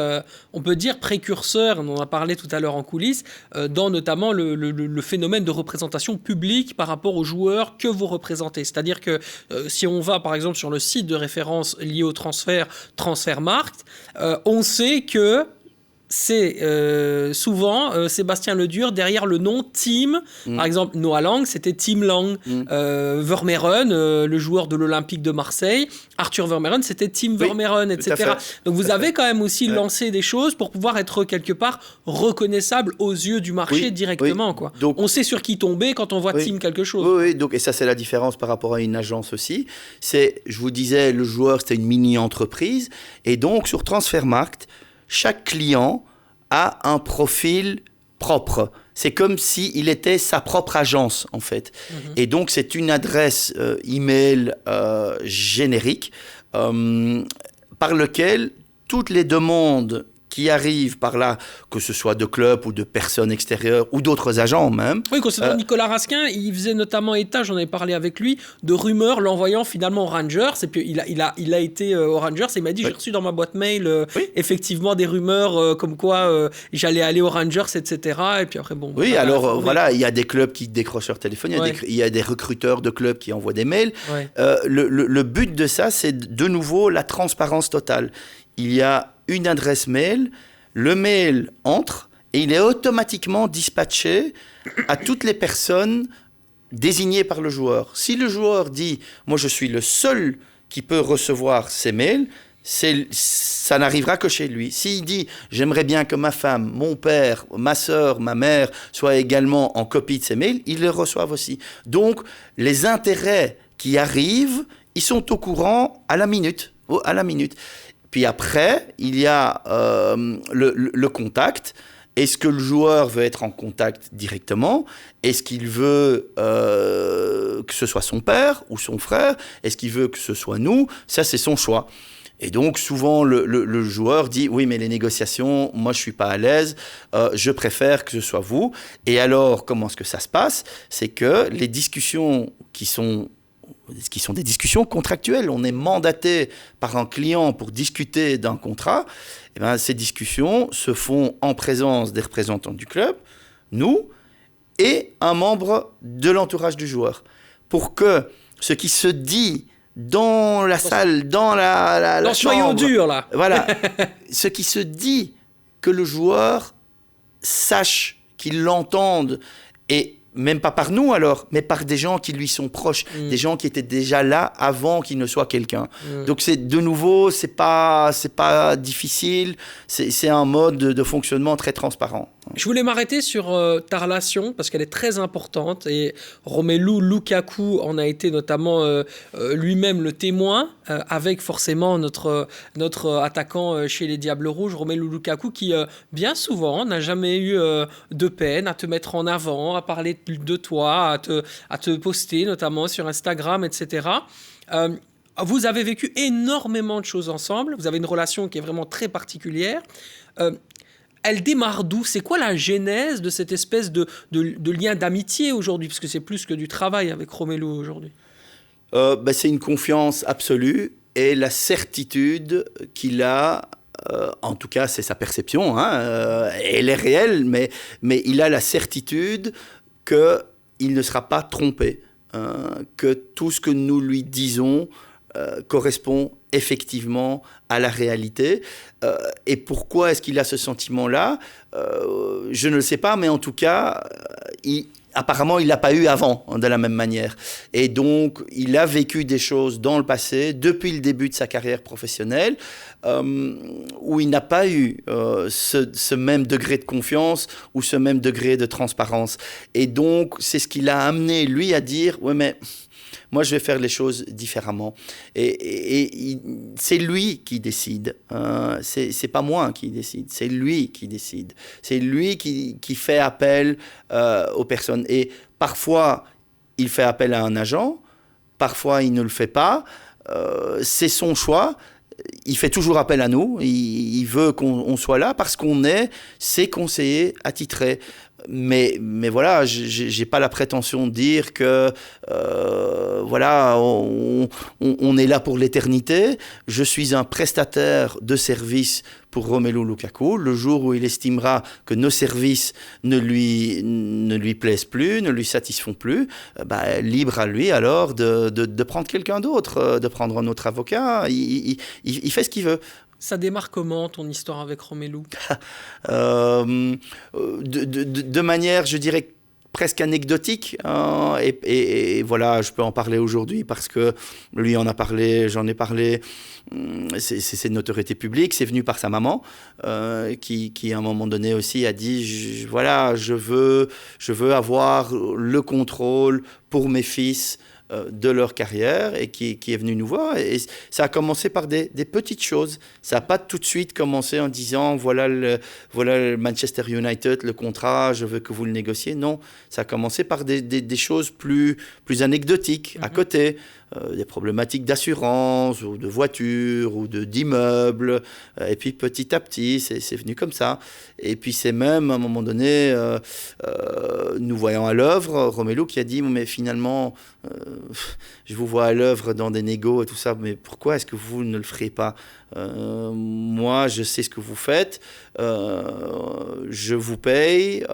on peut dire, précurseur, on en a parlé tout à l'heure en coulisses, dans notamment le phénomène de représentation publique par rapport aux joueurs que vous représentez. C'est-à-dire que si on va, par exemple, sur le site de référence lié au transfert, Transfermarkt, on sait que c'est souvent Sébastien Ledure derrière le nom Team. Par exemple, Noah Lang, c'était Team Lang. Vermeeren, le joueur de l'Olympique de Marseille, Arthur Vermeeren, c'était Team Vermeeren, etc. Donc vous avez quand même aussi lancé des choses pour pouvoir être quelque part reconnaissable aux yeux du marché directement. Quoi. Donc, on sait sur qui tomber quand on voit Team quelque chose. Oui, donc, et ça c'est la différence par rapport à une agence aussi. Je vous disais, le joueur c'était une mini-entreprise et donc sur Transfermarkt, chaque client a un profil propre. C'est comme s'il était sa propre agence, en fait. Et donc, c'est une adresse email générique par laquelle toutes les demandes qui arrivent par là, que ce soit de clubs ou de personnes extérieures ou d'autres agents même. Oui, concernant Nicolas Raskin, il faisait notamment état, j'en ai parlé avec lui, de rumeurs l'envoyant finalement aux Rangers. Et puis il a été aux Rangers et il m'a dit j'ai reçu dans ma boîte mail effectivement des rumeurs comme quoi j'allais aller aux Rangers, etc. Et puis après, bon. Oui, alors voilà, il y a des clubs qui décrochent leur téléphone, il y a des recruteurs de clubs qui envoient des mails. Le but de ça, c'est de nouveau la transparence totale. Il y a une adresse mail, le mail entre et il est automatiquement dispatché à toutes les personnes désignées par le joueur. Si le joueur dit « moi je suis le seul qui peut recevoir ces mails », ça n'arrivera que chez lui. S'il dit « j'aimerais bien que ma femme, mon père, ma sœur, ma mère soient également en copie de ces mails », ils les reçoivent aussi. Donc les intérêts qui arrivent, ils sont au courant à la minute. Puis après, il y a le contact. Est-ce que le joueur veut être en contact directement? Est-ce qu'il veut que ce soit son père ou son frère? Est-ce qu'il veut que ce soit nous? Ça, c'est son choix. Et donc, souvent, le joueur dit « oui, mais les négociations, moi, je ne suis pas à l'aise, je préfère que ce soit vous ». Et alors, comment est-ce que ça se passe? C'est que les discussions qui sont des discussions contractuelles. On est mandaté par un client pour discuter d'un contrat. Et bien, ces discussions se font en présence des représentants du club, nous, et un membre de l'entourage du joueur. Pour que ce qui se dit dans la salle, dans la chambre... Dans ce dur, là. Voilà. Ce qui se dit, que le joueur sache, qu'il l'entende, et même pas par nous alors, mais par des gens qui lui sont proches, des gens qui étaient déjà là avant qu'il ne soit quelqu'un. Donc c'est de nouveau, c'est pas difficile, c'est un mode de fonctionnement très transparent. Je voulais m'arrêter sur ta relation parce qu'elle est très importante et Romelu Lukaku en a été notamment lui-même le témoin avec forcément notre attaquant chez les Diables Rouges, Romelu Lukaku, qui bien souvent n'a jamais eu de peine à te mettre en avant, à parler de toi, à te poster notamment sur Instagram, etc. Vous avez vécu énormément de choses ensemble, vous avez une relation qui est vraiment très particulière. Elle démarre d'où? C'est quoi la genèse de cette espèce de lien d'amitié aujourd'hui? Parce que c'est plus que du travail avec Romelu aujourd'hui. C'est une confiance absolue et la certitude qu'il a, en tout cas c'est sa perception, elle est réelle, mais il a la certitude qu'il ne sera pas trompé, que tout ce que nous lui disons correspond effectivement à la réalité. Et pourquoi est-ce qu'il a ce sentiment-là? Je ne le sais pas, mais en tout cas, apparemment, il ne l'a pas eu avant, de la même manière. Et donc, il a vécu des choses dans le passé, depuis le début de sa carrière professionnelle, où il n'a pas eu ce même degré de confiance ou ce même degré de transparence. Et donc, c'est ce qui l'a amené, lui, à dire « ouais, mais... moi, je vais faire les choses différemment. » Et c'est lui qui décide. C'est pas moi qui décide. C'est lui qui décide. C'est lui qui fait appel aux personnes. Et parfois, il fait appel à un agent. Parfois, il ne le fait pas. C'est son choix. Il fait toujours appel à nous. Il veut qu'on soit là parce qu'on est ses conseillers attitrés. Mais voilà, j'ai pas la prétention de dire que voilà, on est là pour l'éternité. Je suis un prestataire de service pour Romelu Lukaku. Le jour où il estimera que nos services ne lui plaisent plus, ne lui satisfont plus, libre à lui alors de prendre quelqu'un d'autre, de prendre un autre avocat. Il fait ce qu'il veut. Ça démarre comment, ton histoire avec Romelu? De manière, je dirais, presque anecdotique. Et voilà, je peux en parler aujourd'hui parce que lui en a parlé, j'en ai parlé. C'est une autorité publique. C'est venu par sa maman qui à un moment donné aussi a dit voilà, je veux avoir le contrôle pour mes fils de leur carrière et qui est venu nous voir. Et ça a commencé par des petites choses. Ça n'a pas tout de suite commencé en disant voilà le Manchester United, le contrat, je veux que vous le négociez. Non, ça a commencé par des choses plus anecdotiques à côté. Des problématiques d'assurance ou de voiture ou d'immeuble. Et puis petit à petit, c'est venu comme ça. Et puis c'est même à un moment donné, nous voyons à l'œuvre, Romelu qui a dit mais finalement, je vous vois à l'œuvre dans des négos et tout ça, mais pourquoi est-ce que vous ne le ferez pas? Moi, je sais ce que vous faites, je vous paye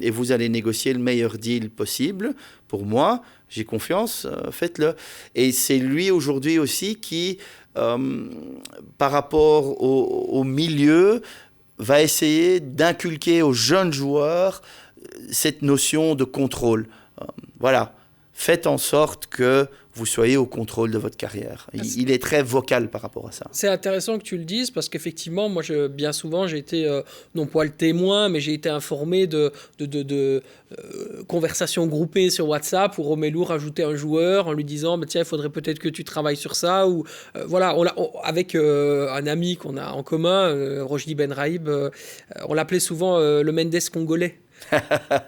et vous allez négocier le meilleur deal possible pour moi. J'ai confiance, faites-le. Et c'est lui aujourd'hui aussi qui, par rapport au milieu, va essayer d'inculquer aux jeunes joueurs cette notion de contrôle. Voilà, faites en sorte que vous soyez au contrôle de votre carrière. Il est très vocal par rapport à ça. C'est intéressant que tu le dises parce qu'effectivement, moi, bien souvent, j'ai été, non pas le témoin, mais j'ai été informé de conversations groupées sur WhatsApp où Romelu rajoutait un joueur en lui disant tiens, il faudrait peut-être que tu travailles sur ça. Ou, voilà, avec un ami qu'on a en commun, Rojdi Benraïb, on l'appelait souvent le Mendes congolais.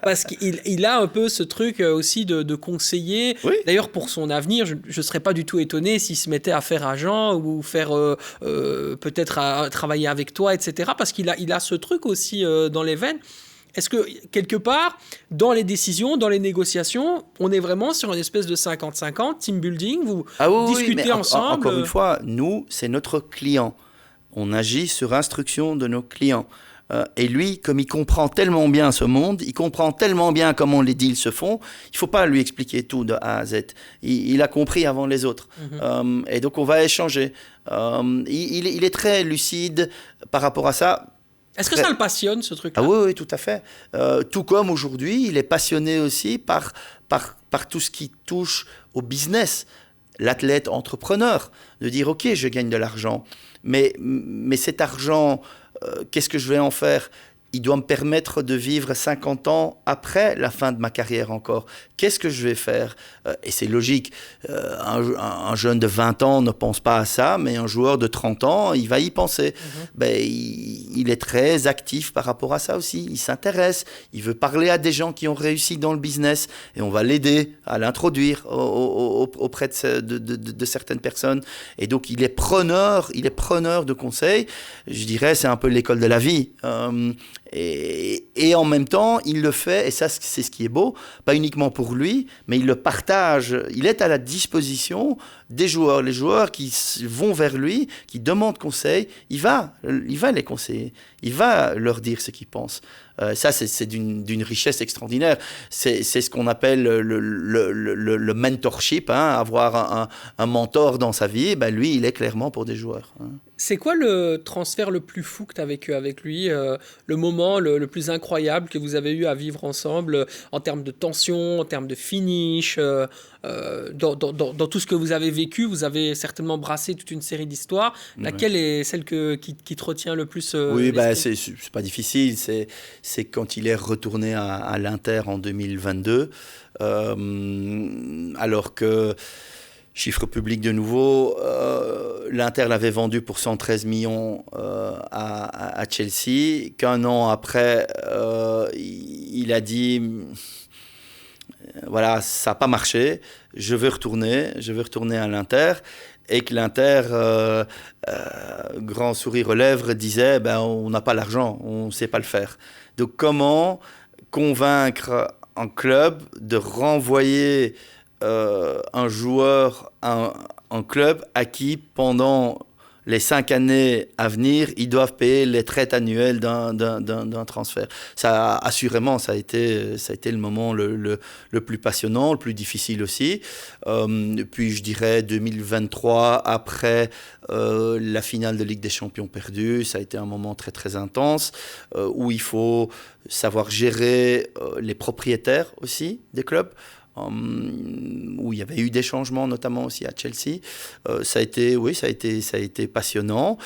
Parce qu'il a un peu ce truc aussi de conseiller. Oui. D'ailleurs, pour son avenir, je ne serais pas du tout étonné s'il se mettait à faire agent ou faire peut-être à travailler avec toi, etc. Parce qu'il a ce truc aussi dans les veines. Est-ce que, quelque part, dans les décisions, dans les négociations, on est vraiment sur une espèce de 50-50, team building, vous discutez ensemble Encore une fois, nous, c'est notre client. On agit sur instruction de nos clients. Et lui, comme il comprend tellement bien ce monde, il comprend tellement bien comment les deals se font, il ne faut pas lui expliquer tout de A à Z. Il a compris avant les autres. Et donc, on va échanger. Il est très lucide par rapport à ça. Est-ce que ça le passionne, ce truc-là ? Ah oui, tout à fait. Tout comme aujourd'hui, il est passionné aussi par tout ce qui touche au business. L'athlète entrepreneur, de dire « Ok, je gagne de l'argent, mais cet argent... qu'est-ce que je vais en faire ? Il doit me permettre de vivre 50 ans après la fin de ma carrière encore. Qu'est-ce que je vais faire ? Et c'est logique. Un jeune de 20 ans ne pense pas à ça, mais un joueur de 30 ans, il va y penser. Il est très actif par rapport à ça aussi. Il s'intéresse. Il veut parler à des gens qui ont réussi dans le business. Et on va l'aider à l'introduire auprès de certaines personnes. Et donc, il est preneur de conseils. Je dirais, c'est un peu l'école de la vie. Et en même temps, il le fait, et ça c'est ce qui est beau, pas uniquement pour lui, mais il le partage, il est à la disposition des joueurs. Les joueurs qui vont vers lui, qui demandent conseil, il va les conseiller, il va leur dire ce qu'ils pensent. Ça, c'est d'une richesse extraordinaire. C'est ce qu'on appelle le mentorship, hein, avoir un mentor dans sa vie. Ben, lui, il est clairement pour des joueurs. Hein. C'est quoi le transfert le plus fou que tu as vécu avec lui, le moment le plus incroyable que vous avez eu à vivre ensemble en termes de tension, en termes de finish, dans tout ce que vous avez vécu, vous avez certainement brassé toute une série d'histoires. Laquelle est celle qui te retient le plus Oui, c'est pas difficile. C'est quand il est retourné à l'Inter en 2022, alors que... Chiffre public de nouveau, l'Inter l'avait vendu pour 113 millions à Chelsea. Qu'un an après, il a dit, voilà, ça n'a pas marché, je veux retourner à l'Inter. Et que l'Inter, grand sourire aux lèvres, disait, on n'a pas l'argent, on ne sait pas le faire. Donc comment convaincre un club de renvoyer... un joueur, un club à qui, pendant les 5 années à venir, ils doivent payer les traites annuelles d'un transfert. Ça, assurément, ça a été le moment le plus passionnant, le plus difficile aussi. Puis, je dirais, 2023, après la finale de Ligue des Champions perdue, ça a été un moment très, très intense, où il faut savoir gérer les propriétaires aussi des clubs. Où il y avait eu des changements, notamment aussi à Chelsea. Ça a été passionnant,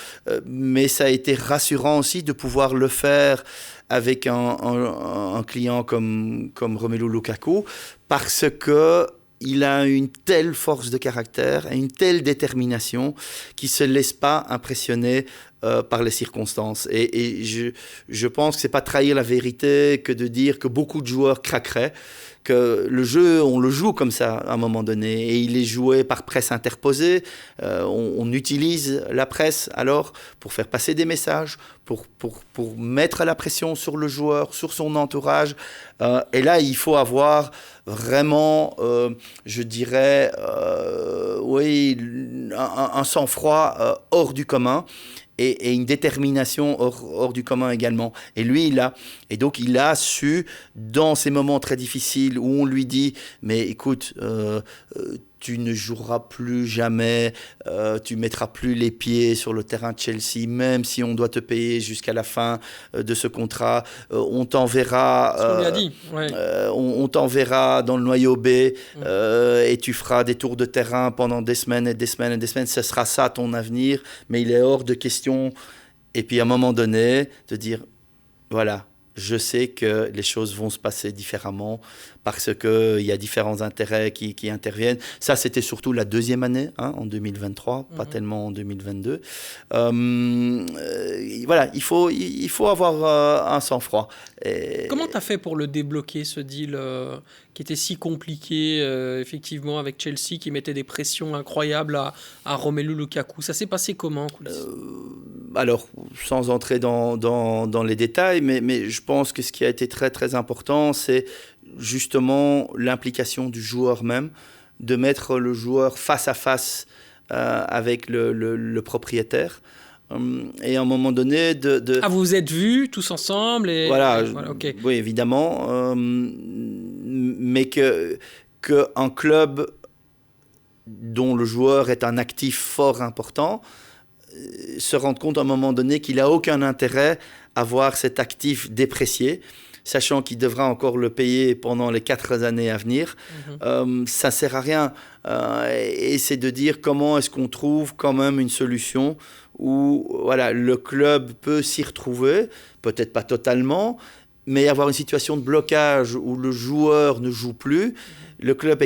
mais ça a été rassurant aussi de pouvoir le faire avec un client comme Romelu Lukaku, parce que il a une telle force de caractère et une telle détermination qu'il ne se laisse pas impressionner par les circonstances. Et je pense que ce n'est pas trahir la vérité que de dire que beaucoup de joueurs craqueraient, que le jeu, on le joue comme ça à un moment donné, et il est joué par presse interposée. On utilise la presse alors pour faire passer des messages, pour mettre la pression sur le joueur, sur son entourage. Et là, il faut avoir vraiment, je dirais, un sang-froid hors du commun. Et une détermination hors du commun également. Et lui, donc il a su, dans ces moments très difficiles où on lui dit « Mais écoute, tu ne joueras plus jamais, tu mettras plus les pieds sur le terrain de Chelsea, même si on doit te payer jusqu'à la fin de ce contrat. On t'enverra, ce qu'on lui a dit. Ouais. On t'enverra dans le noyau B et tu feras des tours de terrain pendant des semaines et des semaines et des semaines. Ce sera ça ton avenir, mais il est hors de question. Et puis à un moment donné, te dire, voilà, je sais que les choses vont se passer différemment parce qu'il y a différents intérêts qui interviennent. Ça, c'était surtout la deuxième année, en 2023, pas tellement en 2022. Voilà, il faut avoir un sang-froid. Comment tu as fait pour le débloquer, ce deal qui était si compliqué, effectivement, avec Chelsea, qui mettait des pressions incroyables à Romelu Lukaku? Ça s'est passé comment? Alors, sans entrer dans les détails, mais je pense que ce qui a été très, très important, c'est justement l'implication du joueur même, de mettre le joueur face à face avec le propriétaire. Et à un moment donné, Ah, vous vous êtes vus tous ensemble voilà, okay. Oui, évidemment. Mais qu'un club dont le joueur est un actif fort important se rende compte à un moment donné qu'il n'a aucun intérêt à voir cet actif déprécié, sachant qu'il devra encore le payer pendant les 4 années à venir. Ça ne sert à rien. Et c'est de dire comment est-ce qu'on trouve quand même une solution où voilà, le club peut s'y retrouver, peut-être pas totalement, mais avoir une situation de blocage où le joueur ne joue plus. Le club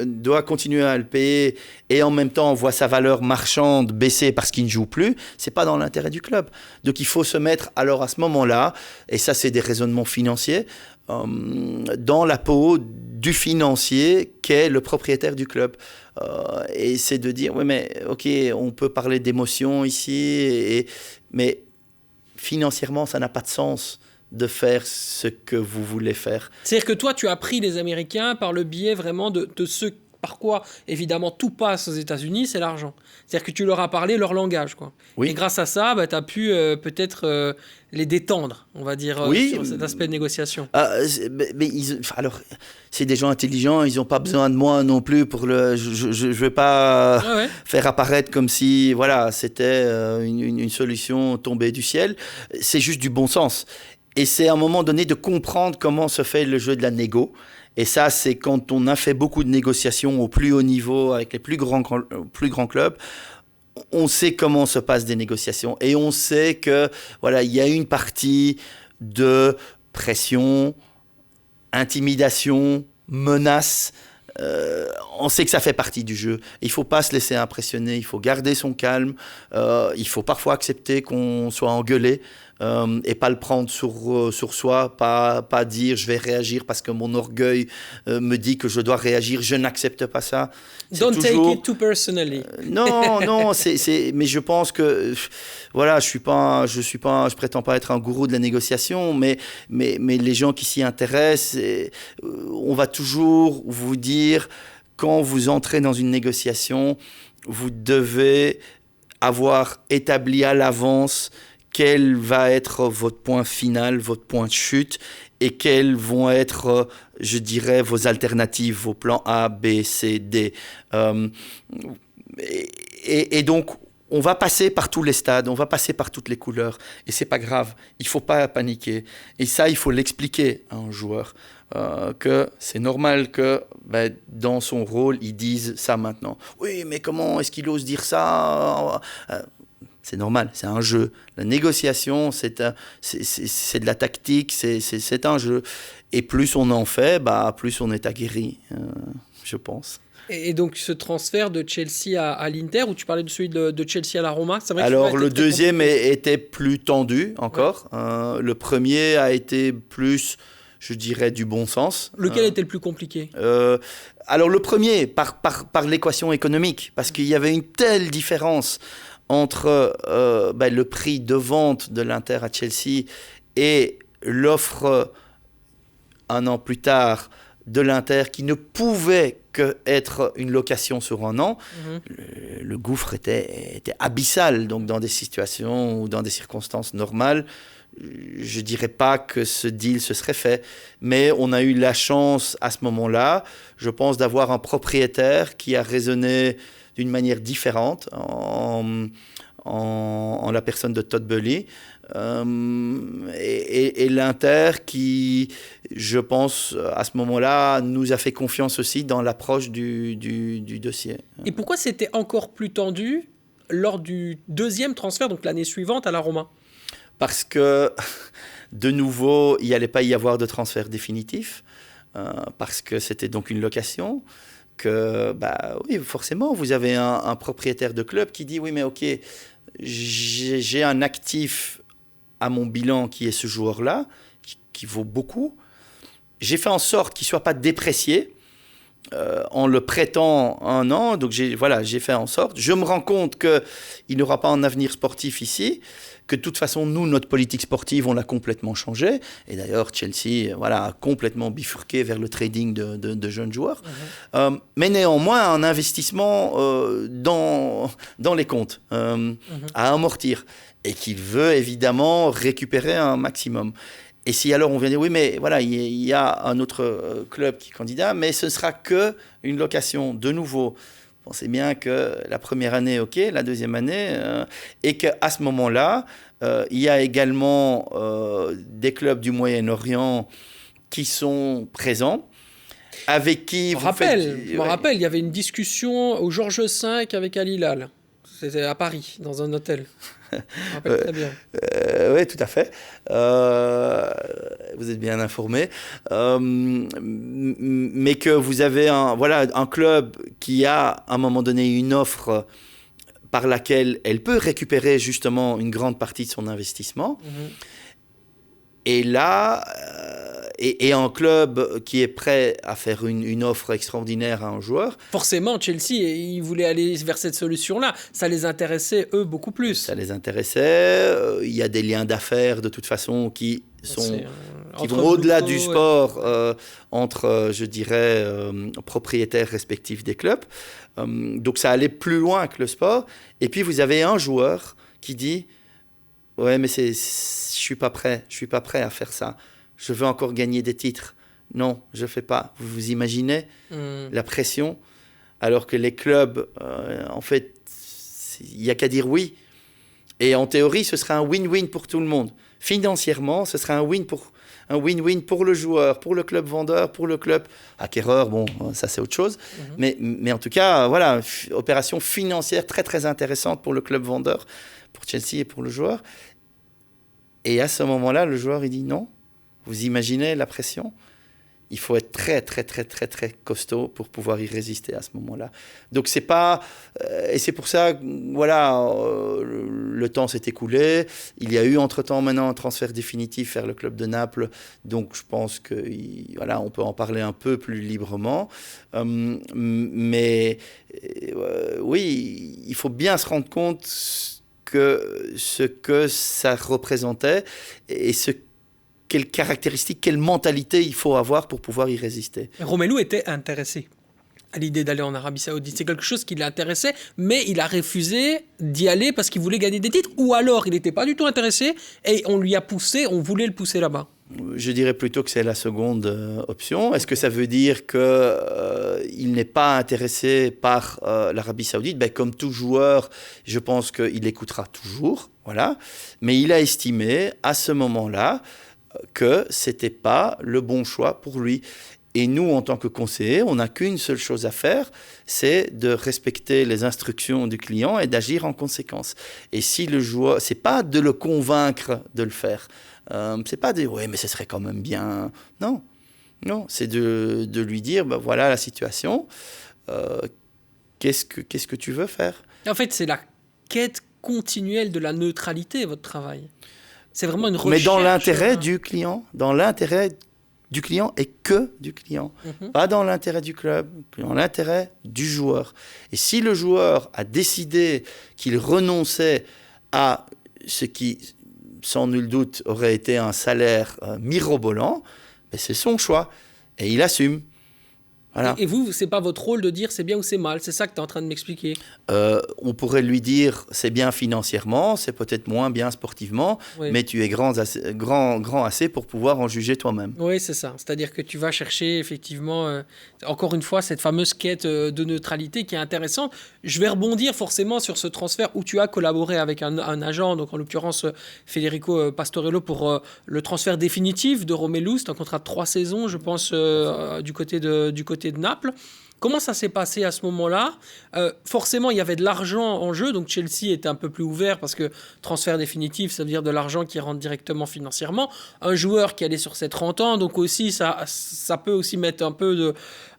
doit continuer à le payer et en même temps on voit sa valeur marchande baisser parce qu'il ne joue plus. C'est pas dans l'intérêt du club. Donc il faut se mettre alors à ce moment-là, et ça c'est des raisonnements financiers, dans la peau du financier qu'est le propriétaire du club. Et c'est de dire, oui mais ok, on peut parler d'émotion ici, mais financièrement ça n'a pas de sens de faire ce que vous voulez faire. C'est-à-dire que toi, tu as pris les Américains par le biais vraiment de ce par quoi, évidemment, tout passe aux États-Unis, c'est l'argent. C'est-à-dire que tu leur as parlé leur langage, quoi. Oui. Et grâce à ça, tu as pu peut-être les détendre, on va dire, sur cet aspect de négociation. Alors, c'est des gens intelligents, ils n'ont pas besoin de moi non plus pour le... Je ne vais pas faire apparaître comme si, voilà, c'était une solution tombée du ciel. C'est juste du bon sens. Et c'est à un moment donné de comprendre comment se fait le jeu de la négo. Et ça, c'est quand on a fait beaucoup de négociations au plus haut niveau avec les plus grands clubs, on sait comment se passent des négociations. Et on sait que, voilà, il y a une partie de pression, intimidation, menace. On sait que ça fait partie du jeu. Il ne faut pas se laisser impressionner, il faut garder son calme. Il faut parfois accepter qu'on soit engueulé. Et pas le prendre sur soi, pas dire je vais réagir parce que mon orgueil me dit que je dois réagir, je n'accepte pas ça. Don't take it too personally. Non, mais je pense que voilà, je prétends pas être un gourou de la négociation, mais les gens qui s'y intéressent, on va toujours vous dire quand vous entrez dans une négociation, vous devez avoir établi à l'avance quel va être votre point final, votre point de chute, et quelles vont être, je dirais, vos alternatives, vos plans A, B, C, D. Et donc, on va passer par tous les stades, on va passer par toutes les couleurs, et c'est pas grave, il faut pas paniquer. Et ça, il faut l'expliquer à un joueur, que c'est normal que dans son rôle, il dise ça maintenant. Oui, mais comment est-ce qu'il ose dire ça ? C'est normal, c'est un jeu. La négociation, c'est de la tactique, c'est un jeu. Et plus on en fait, plus on est aguerri, je pense. Et donc ce transfert de Chelsea à l'Inter, ou tu parlais de celui de Chelsea à la Roma, c'est vrai que alors le deuxième était plus tendu encore. Ouais. Le premier a été plus, je dirais, du bon sens. Lequel était le plus compliqué ? Alors le premier, par l'équation économique, parce qu'il y avait une telle différence entre le prix de vente de l'Inter à Chelsea et l'offre un an plus tard de l'Inter qui ne pouvait qu'être une location sur un an, le gouffre était abyssal. Donc dans des situations ou dans des circonstances normales, je dirais pas que ce deal se serait fait, mais on a eu la chance à ce moment-là, je pense, d'avoir un propriétaire qui a raisonné d'une manière différente en la personne de Todd Boehly, et l'Inter qui, je pense, à ce moment-là, nous a fait confiance aussi dans l'approche du dossier. Et pourquoi c'était encore plus tendu lors du deuxième transfert, donc l'année suivante à la Roma? Parce que, de nouveau, il n'allait pas y avoir de transfert définitif, parce que c'était donc une location, que, oui, forcément, vous avez un propriétaire de club qui dit, oui, mais ok, j'ai un actif à mon bilan qui est ce joueur-là, qui vaut beaucoup. J'ai fait en sorte qu'il ne soit pas déprécié en le prêtant 1 an. Donc, j'ai fait en sorte. Je me rends compte qu'il n'aura pas un avenir sportif ici, que de toute façon, nous, notre politique sportive, on l'a complètement changée. Et d'ailleurs, Chelsea a complètement bifurqué vers le trading de jeunes joueurs. Mais néanmoins, un investissement dans les comptes à amortir et qu'il veut évidemment récupérer un maximum. Et si alors on vient dire, oui, mais voilà, il y a un autre club qui est candidat, mais ce ne sera qu'une location. De nouveau, pensez bien que la première année, ok, la deuxième année, et qu'à ce moment-là, il y a également des clubs du Moyen-Orient qui sont présents, avec qui... Je me rappelle, il y avait une discussion au Georges V avec Al Hilal. C'était à Paris, dans un hôtel. Je me rappelle très bien. Oui, tout à fait. Vous êtes bien informé. Mais que vous avez un club qui a, à un moment donné, une offre par laquelle elle peut récupérer justement une grande partie de son investissement. Et là, et un club qui est prêt à faire une offre extraordinaire à un joueur. Forcément, Chelsea, ils voulaient aller vers cette solution-là. Ça les intéressait, eux, beaucoup plus. Ça les intéressait. Il y a des liens d'affaires, de toute façon, qui vont au-delà du sport, entre, je dirais, propriétaires respectifs des clubs. Donc, ça allait plus loin que le sport. Et puis, vous avez un joueur qui dit... Ouais, mais je suis pas prêt à faire ça. Je veux encore gagner des titres. Non, je fais pas. Vous imaginez la pression, alors que les clubs, en fait, il y a qu'à dire oui. Et en théorie, ce serait un win-win pour tout le monde. Financièrement, ce serait un win-win pour le joueur, pour le club vendeur, pour le club acquéreur. Bon, ça c'est autre chose. Mais en tout cas, voilà, opération financière très très intéressante pour le club vendeur, pour Chelsea et pour le joueur. Et à ce moment-là, le joueur, il dit non. Vous imaginez la pression? Il faut être très, très, très, très, très costaud pour pouvoir y résister à ce moment-là. Donc, c'est pas... et c'est pour ça, le temps s'est écoulé. Il y a eu, entre-temps, maintenant, un transfert définitif vers le club de Naples. Donc, je pense on peut en parler un peu plus librement. Mais, oui, il faut bien se rendre compte ce que ça représentait et quelles caractéristiques, quelle mentalité il faut avoir pour pouvoir y résister. Romelu était intéressé à l'idée d'aller en Arabie Saoudite. C'est quelque chose qui l'intéressait, mais il a refusé d'y aller parce qu'il voulait gagner des titres, ou alors il n'était pas du tout intéressé et on lui a poussé, on voulait le pousser là-bas. Je dirais plutôt que c'est la seconde option. Est-ce que ça veut dire qu'il n'est pas intéressé par l'Arabie Saoudite? Comme tout joueur, je pense qu'il écoutera toujours. Voilà. Mais il a estimé à ce moment-là que ce n'était pas le bon choix pour lui. Et nous, en tant que conseillers, on n'a qu'une seule chose à faire, c'est de respecter les instructions du client et d'agir en conséquence. Et si le joueur, c'est pas de le convaincre de le faire. C'est pas de ouais, mais ce serait quand même bien. Non, c'est de lui dire voilà la situation. Qu'est-ce que tu veux faire? En fait, c'est la quête continuelle de la neutralité, votre travail. C'est vraiment une recherche. Mais dans l'intérêt du client, dans l'intérêt du client et que du client. Pas dans l'intérêt du club, dans l'intérêt du joueur. Et si le joueur a décidé qu'il renonçait à ce qui, sans nul doute, aurait été un salaire mirobolant, c'est son choix. Et il assume. Voilà. Et vous, c'est pas votre rôle de dire c'est bien ou c'est mal, c'est ça que tu es en train de m'expliquer. On pourrait lui dire c'est bien financièrement, c'est peut-être moins bien sportivement, Oui. mais tu es grand assez pour pouvoir en juger toi-même. Oui, c'est ça. C'est-à-dire que tu vas chercher effectivement, encore une fois, cette fameuse quête de neutralité qui est intéressante. Je vais rebondir forcément sur ce transfert où tu as collaboré avec un agent, donc en l'occurrence Federico Pastorello, pour le transfert définitif de Romelu. C'est un contrat de 3 saisons, je pense, du côté de Naples. Comment ça s'est passé à ce moment-là ? Forcément, il y avait de l'argent en jeu, donc Chelsea était un peu plus ouvert parce que transfert définitif, ça veut dire de l'argent qui rentre directement financièrement. Un joueur qui allait sur ses 30 ans, donc aussi ça peut aussi mettre un peu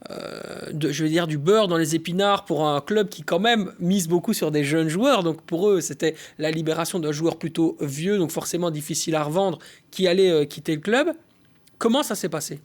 je vais dire, du beurre dans les épinards pour un club qui quand même mise beaucoup sur des jeunes joueurs. Donc pour eux, c'était la libération d'un joueur plutôt vieux, donc forcément difficile à revendre, qui allait quitter le club. Comment ça s'est passé ?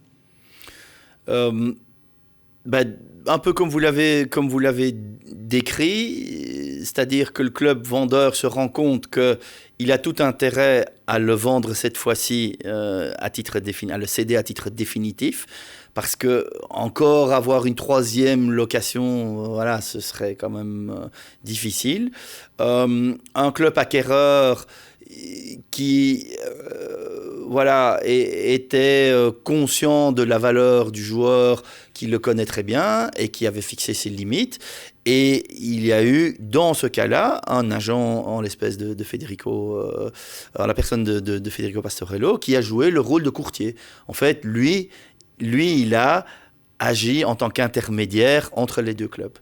Un peu comme vous l'avez décrit, c'est-à-dire que le club vendeur se rend compte qu'il a tout intérêt à le vendre cette fois-ci à le céder à titre définitif, parce que encore avoir une troisième location, voilà, ce serait quand même difficile. Un club acquéreur qui était conscient de la valeur du joueur, qui le connaît très bien et qui avait fixé ses limites. Et il y a eu, dans ce cas-là, un agent en l'espèce de Federico, en la personne de Federico Pastorello, qui a joué le rôle de courtier. En fait, lui, il a agi en tant qu'intermédiaire entre les deux clubs.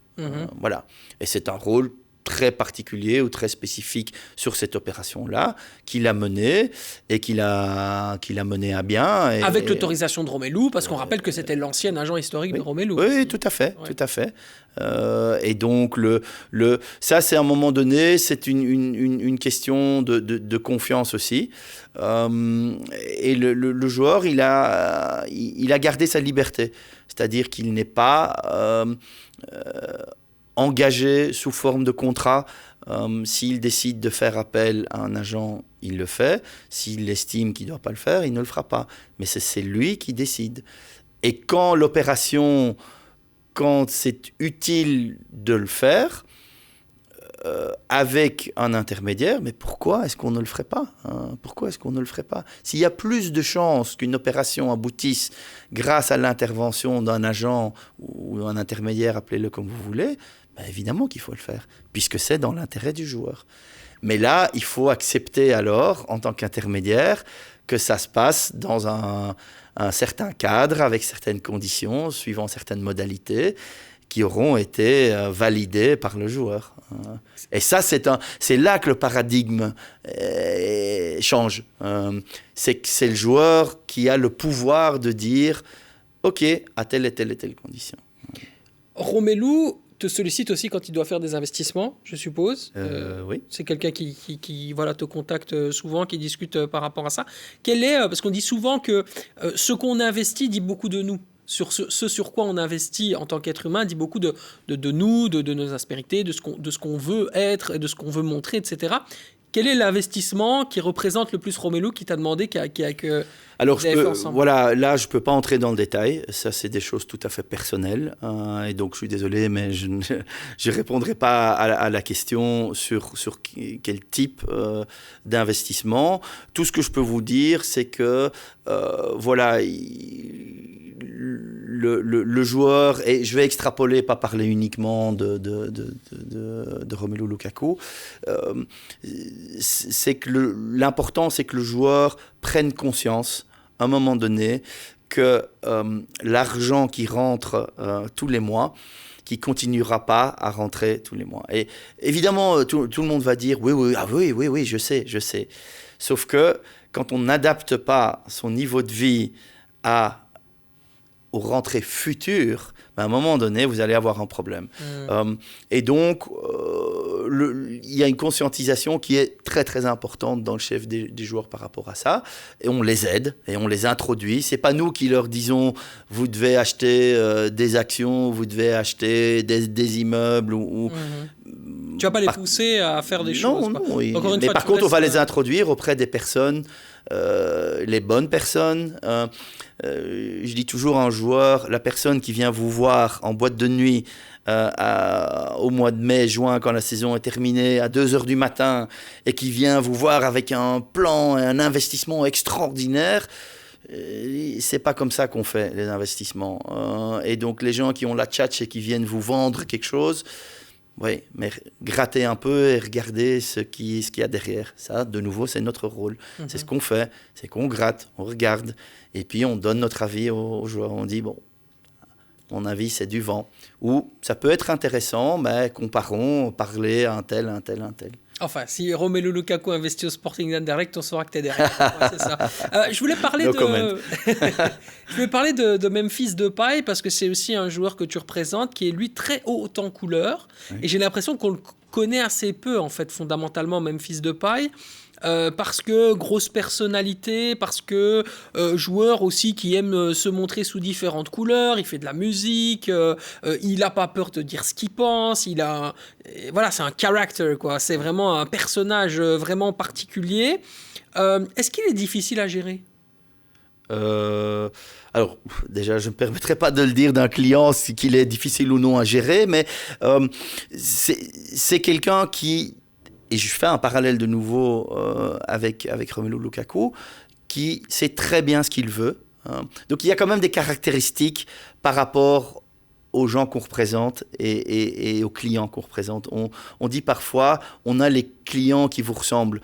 Voilà. Et c'est un rôle très particulier ou très spécifique sur cette opération-là, qu'il a menée et qu'il a menée à bien. Avec l'autorisation de Romelu, parce qu'on rappelle que c'était l'ancien agent historique de Romelu. Oui, tout à fait, tout à fait. Et donc, ça, c'est à un moment donné, c'est une question de confiance aussi. Et le joueur, il a gardé sa liberté. C'est-à-dire qu'il n'est pas engagé sous forme de contrat. S'il décide de faire appel à un agent, il le fait. S'il estime qu'il ne doit pas le faire, il ne le fera pas. Mais c'est lui qui décide. Et quand c'est utile de le faire, avec un intermédiaire, mais pourquoi est-ce qu'on ne le ferait pas, hein ? Pourquoi est-ce qu'on ne le ferait pas ? S'il y a plus de chances qu'une opération aboutisse grâce à l'intervention d'un agent ou un intermédiaire, appelez-le comme vous voulez, évidemment qu'il faut le faire, puisque c'est dans l'intérêt du joueur. Mais là, il faut accepter alors, en tant qu'intermédiaire, que ça se passe dans un certain cadre, avec certaines conditions, suivant certaines modalités, qui auront été validées par le joueur. Et ça, c'est là que le paradigme change. C'est le joueur qui a le pouvoir de dire « Ok, à telle et telle et telle condition ». Romelu te sollicite aussi quand il doit faire des investissements, je suppose. Oui. C'est quelqu'un qui voilà, te contacte souvent, qui discute par rapport à ça. Parce qu'on dit souvent que ce qu'on investit dit beaucoup de nous. Sur ce sur quoi on investit en tant qu'être humain dit beaucoup de nous, de nos aspérités, de ce qu'on veut être et de ce qu'on veut montrer, etc. Quel est l'investissement qui représente le plus Romelu qui t'a demandé Alors, là, je ne peux pas entrer dans le détail. Ça, c'est des choses tout à fait personnelles. Et donc, je suis désolé, mais je ne répondrai pas à la question sur quel type d'investissement. Tout ce que je peux vous dire, c'est que, le joueur, et je vais extrapoler, pas parler uniquement de Romelu Lukaku, c'est que l'important, c'est que le joueur prenne conscience, à un moment donné, que l'argent qui rentre tous les mois, qui continuera pas à rentrer tous les mois. Et évidemment, tout le monde va dire oui, je sais. Sauf que quand on n'adapte pas son niveau de vie aux rentrées futures, à un moment donné, vous allez avoir un problème. Et donc, il y a une conscientisation qui est très, très importante dans le chef des joueurs par rapport à ça. Et on les aide et on les introduit. Ce n'est pas nous qui leur disons « vous devez acheter des actions, vous devez acheter des immeubles » Tu vas pas les pousser à faire des choses. Non, Quoi. oui. Encore une Mais fois, par contre, on va les introduire auprès des personnes, les bonnes personnes. Je dis toujours à un joueur, la personne qui vient vous voir en boîte de nuit au mois de mai, juin, quand la saison est terminée, à 2 heures du matin, et qui vient vous voir avec un plan et un investissement extraordinaire, c'est pas comme ça qu'on fait les investissements. Et donc les gens qui ont la tchatche et qui viennent vous vendre quelque chose, oui, mais grattez un peu et regardez ce qu'il y a derrière. Ça, de nouveau, c'est notre rôle. C'est ce qu'on fait, c'est qu'on gratte, on regarde, et puis on donne notre avis aux joueurs. On dit, bon, mon avis, c'est du vent. Ou ça peut être intéressant, mais comparons, parler à un tel. Enfin, si Romelu Lukaku investit au Sporting d'Anderlecht, on saura que t'es derrière. Ouais, c'est ça. Je voulais parler de Memphis Depay parce que c'est aussi un joueur que tu représentes qui est lui très haut en couleur. Oui. Et j'ai l'impression qu'on le connaît assez peu en fait fondamentalement Memphis Depay. Parce que grosse personnalité, parce que joueur aussi qui aime se montrer sous différentes couleurs, il fait de la musique, il n'a pas peur de dire ce qu'il pense, voilà, c'est un character, quoi. C'est vraiment un personnage vraiment particulier. Est-ce qu'il est difficile à gérer ? Alors, déjà, je ne me permettrai pas de le dire d'un client qu'il est difficile ou non à gérer, mais c'est quelqu'un qui... Et je fais un parallèle de nouveau avec Romelu Lukaku, qui sait très bien ce qu'il veut. Donc il y a quand même des caractéristiques par rapport aux gens qu'on représente et aux clients qu'on représente. On dit parfois, on a les clients qui vous ressemblent.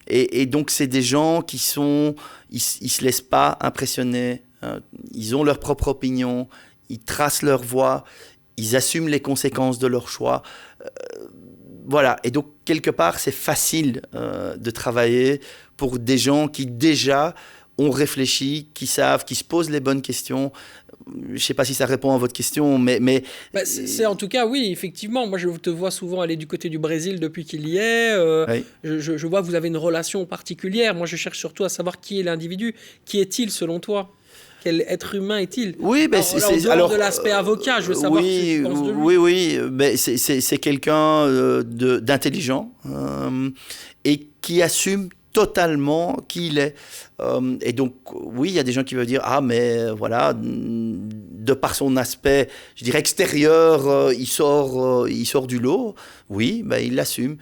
Et donc c'est des gens qui ils se laissent pas impressionner. Ils ont leur propre opinion, ils tracent leur voie, ils assument les conséquences de leur choix. Voilà, et donc quelque part c'est facile de travailler pour des gens qui déjà ont réfléchi, qui savent, qui se posent les bonnes questions. Je ne sais pas si ça répond à votre question, mais... Bah, c'est en tout cas, oui, effectivement. Moi, je te vois souvent aller du côté du Brésil depuis qu'il y est. Oui. Je vois que vous avez une relation particulière. Moi, je cherche surtout à savoir qui est l'individu. Qui est-il selon toi ? Quel être humain est-il ? Oui, mais alors de l'aspect avocat, je veux savoir ce que tu penses de lui. Oui, mais c'est quelqu'un d'intelligent et qui assume totalement qui il est. Et donc, oui, il y a des gens qui veulent dire « Ah, mais voilà, de par son aspect, je dirais extérieur, il sort du lot. » Oui, ben, il l'assume.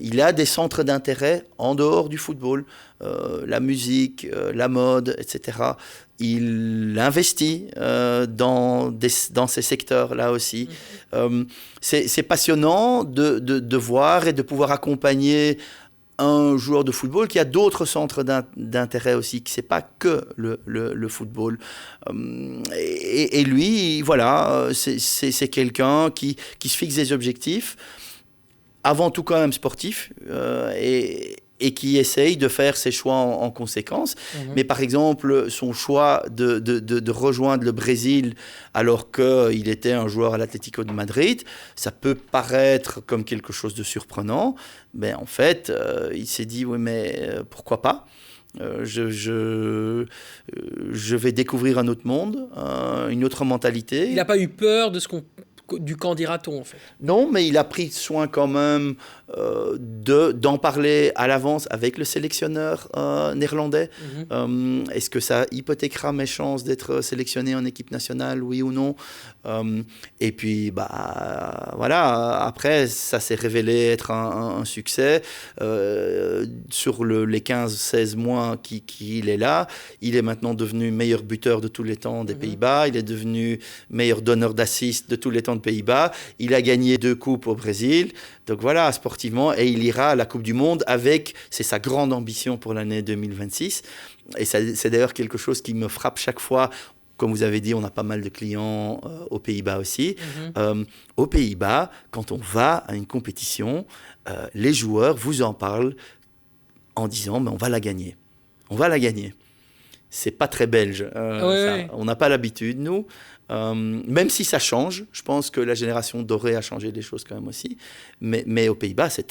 Il a des centres d'intérêt en dehors du football. La musique, la mode, etc. Il investit dans ces secteurs-là aussi. C'est passionnant de voir et de pouvoir accompagner un joueur de football qui a d'autres centres d'intérêt aussi, qui c'est pas que le football. Et lui, voilà, c'est quelqu'un qui se fixe des objectifs, avant tout quand même sportifs, et qui essaye de faire ses choix en conséquence. Mais par exemple, son choix de rejoindre le Brésil alors qu'il était un joueur à l'Atlético de Madrid, ça peut paraître comme quelque chose de surprenant, mais en fait, il s'est dit, oui, mais pourquoi pas ? Je vais découvrir un autre monde, une autre mentalité. Il n'a pas eu peur du qu'en dira-t-on en fait. Non, mais il a pris soin quand même d'en parler à l'avance avec le sélectionneur néerlandais. Est-ce que ça hypothéquera mes chances d'être sélectionné en équipe nationale, oui ou non ? Et puis, voilà, après, ça s'est révélé être un succès. Sur les 15-16 mois qu'il est là, il est maintenant devenu meilleur buteur de tous les temps des Pays-Bas, il est devenu meilleur donneur d'assists de tous les temps des Pays-Bas, il a gagné 2 coupes au Brésil, donc voilà, sportivement, et il ira à la Coupe du Monde c'est sa grande ambition pour l'année 2026, et c'est d'ailleurs quelque chose qui me frappe chaque fois. Comme vous avez dit, on a pas mal de clients aux Pays-Bas aussi. Aux Pays-Bas, quand on va à une compétition, les joueurs vous en parlent en disant « on va la gagner ». On va la gagner. C'est pas très belge. Oui. On n'a pas l'habitude, nous. Même si ça change, je pense que la génération dorée a changé des choses quand même aussi. Mais aux Pays-Bas, c'est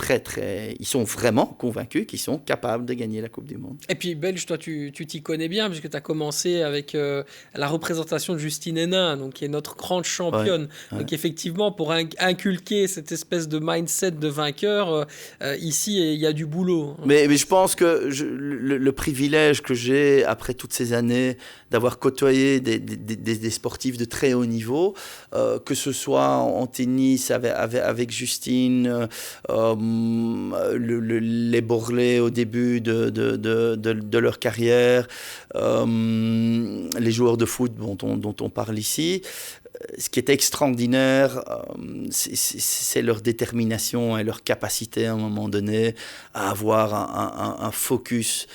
ils sont vraiment convaincus qu'ils sont capables de gagner la Coupe du Monde. Et puis, Belge, toi, tu t'y connais bien, puisque tu as commencé avec la représentation de Justine Henin, donc, qui est notre grande championne. Ouais. Donc, effectivement, pour inculquer cette espèce de mindset de vainqueur, ici, il y a du boulot. Mais je pense que le privilège que j'ai, après toutes ces années, d'avoir côtoyé des sportifs de très haut niveau, que ce soit en tennis avec Justine, les Borlée au début de leur carrière, les joueurs de foot dont on parle ici. Ce qui est extraordinaire, c'est leur détermination et leur capacité à un moment donné à avoir un focus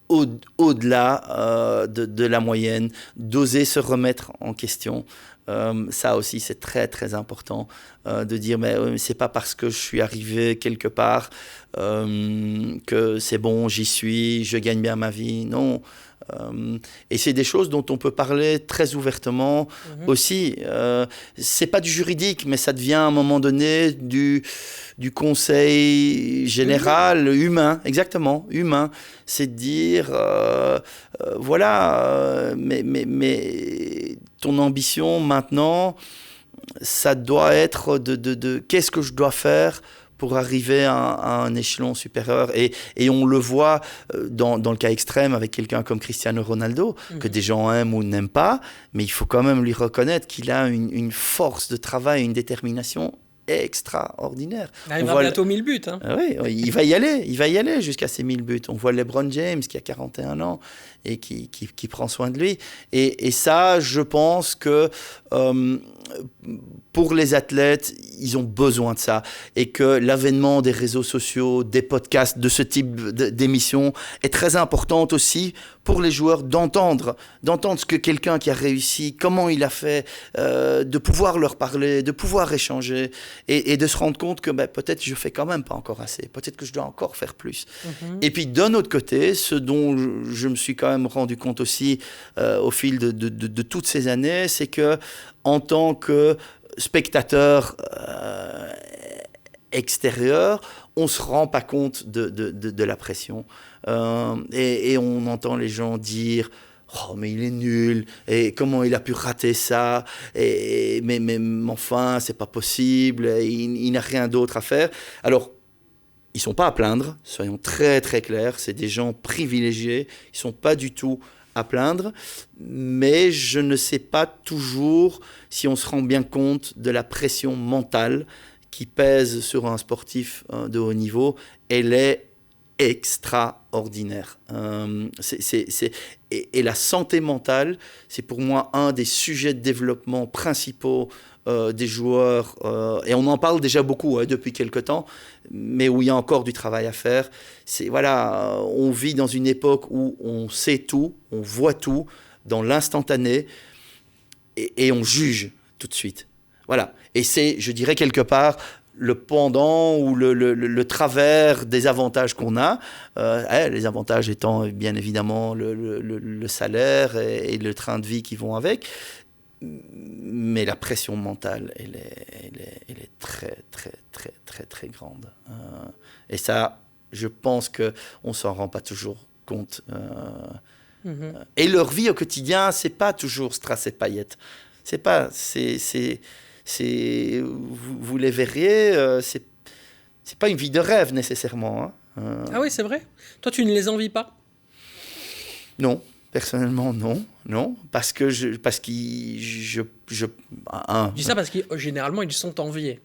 au-delà de la moyenne, d'oser se remettre en question. Ça aussi, c'est très, très important de dire, mais c'est pas parce que je suis arrivé quelque part que c'est bon, j'y suis, je gagne bien ma vie. Non. Et c'est des choses dont on peut parler très ouvertement aussi. C'est pas du juridique, mais ça devient à un moment donné du conseil général humain, exactement, humain. C'est de dire, voilà, mais ton ambition maintenant, ça doit être de qu'est-ce que je dois faire pour arriver à un échelon supérieur. Et on le voit dans le cas extrême avec quelqu'un comme Cristiano Ronaldo, que des gens aiment ou n'aiment pas, mais il faut quand même lui reconnaître qu'il a une force de travail, une détermination extraordinaire. Il va bientôt 1000 buts. Hein. Oui, il va y aller jusqu'à ses 1000 buts. On voit LeBron James qui a 41 ans et qui prend soin de lui. Et ça, je pense que pour les athlètes, ils ont besoin de ça. Et que l'avènement des réseaux sociaux, des podcasts, de ce type d'émissions est très importante aussi pour les joueurs d'entendre ce que quelqu'un qui a réussi, comment il a fait, de pouvoir leur parler, de pouvoir échanger et de se rendre compte que peut-être je fais quand même pas encore assez, peut-être que je dois encore faire plus. Et puis d'un autre côté, ce dont je me suis quand même rendu compte aussi au fil de toutes ces années, c'est que en tant que spectateur extérieur, on ne se rend pas compte de la pression. Et on entend les gens dire « Oh, mais il est nul, et comment il a pu rater ça, mais enfin, c'est pas possible, il n'a rien d'autre à faire. » Alors, ils ne sont pas à plaindre, soyons très très clairs, c'est des gens privilégiés, ils ne sont pas du tout à plaindre, mais je ne sais pas toujours si on se rend bien compte de la pression mentale qui pèse sur un sportif de haut niveau. Elle est extraordinaire. Et la santé mentale, c'est pour moi un des sujets de développement principaux des joueurs, et on en parle déjà beaucoup depuis quelque temps, mais où il y a encore du travail à faire. On vit dans une époque où on sait tout, on voit tout dans l'instantané, et on juge tout de suite. Voilà. Et c'est, je dirais quelque part, le pendant ou le travers des avantages qu'on a, les avantages étant bien évidemment le salaire et le train de vie qui vont avec, mais la pression mentale, elle est très, très, très, très, très grande. Et ça, je pense qu'on ne s'en rend pas toujours compte. Et leur vie au quotidien, c'est pas toujours strass et paillettes. Vous les verriez, c'est pas une vie de rêve nécessairement. Ah oui, c'est vrai. Toi, tu ne les envies pas? Non, personnellement, non, parce que je dis ça parce que généralement ils sont enviés.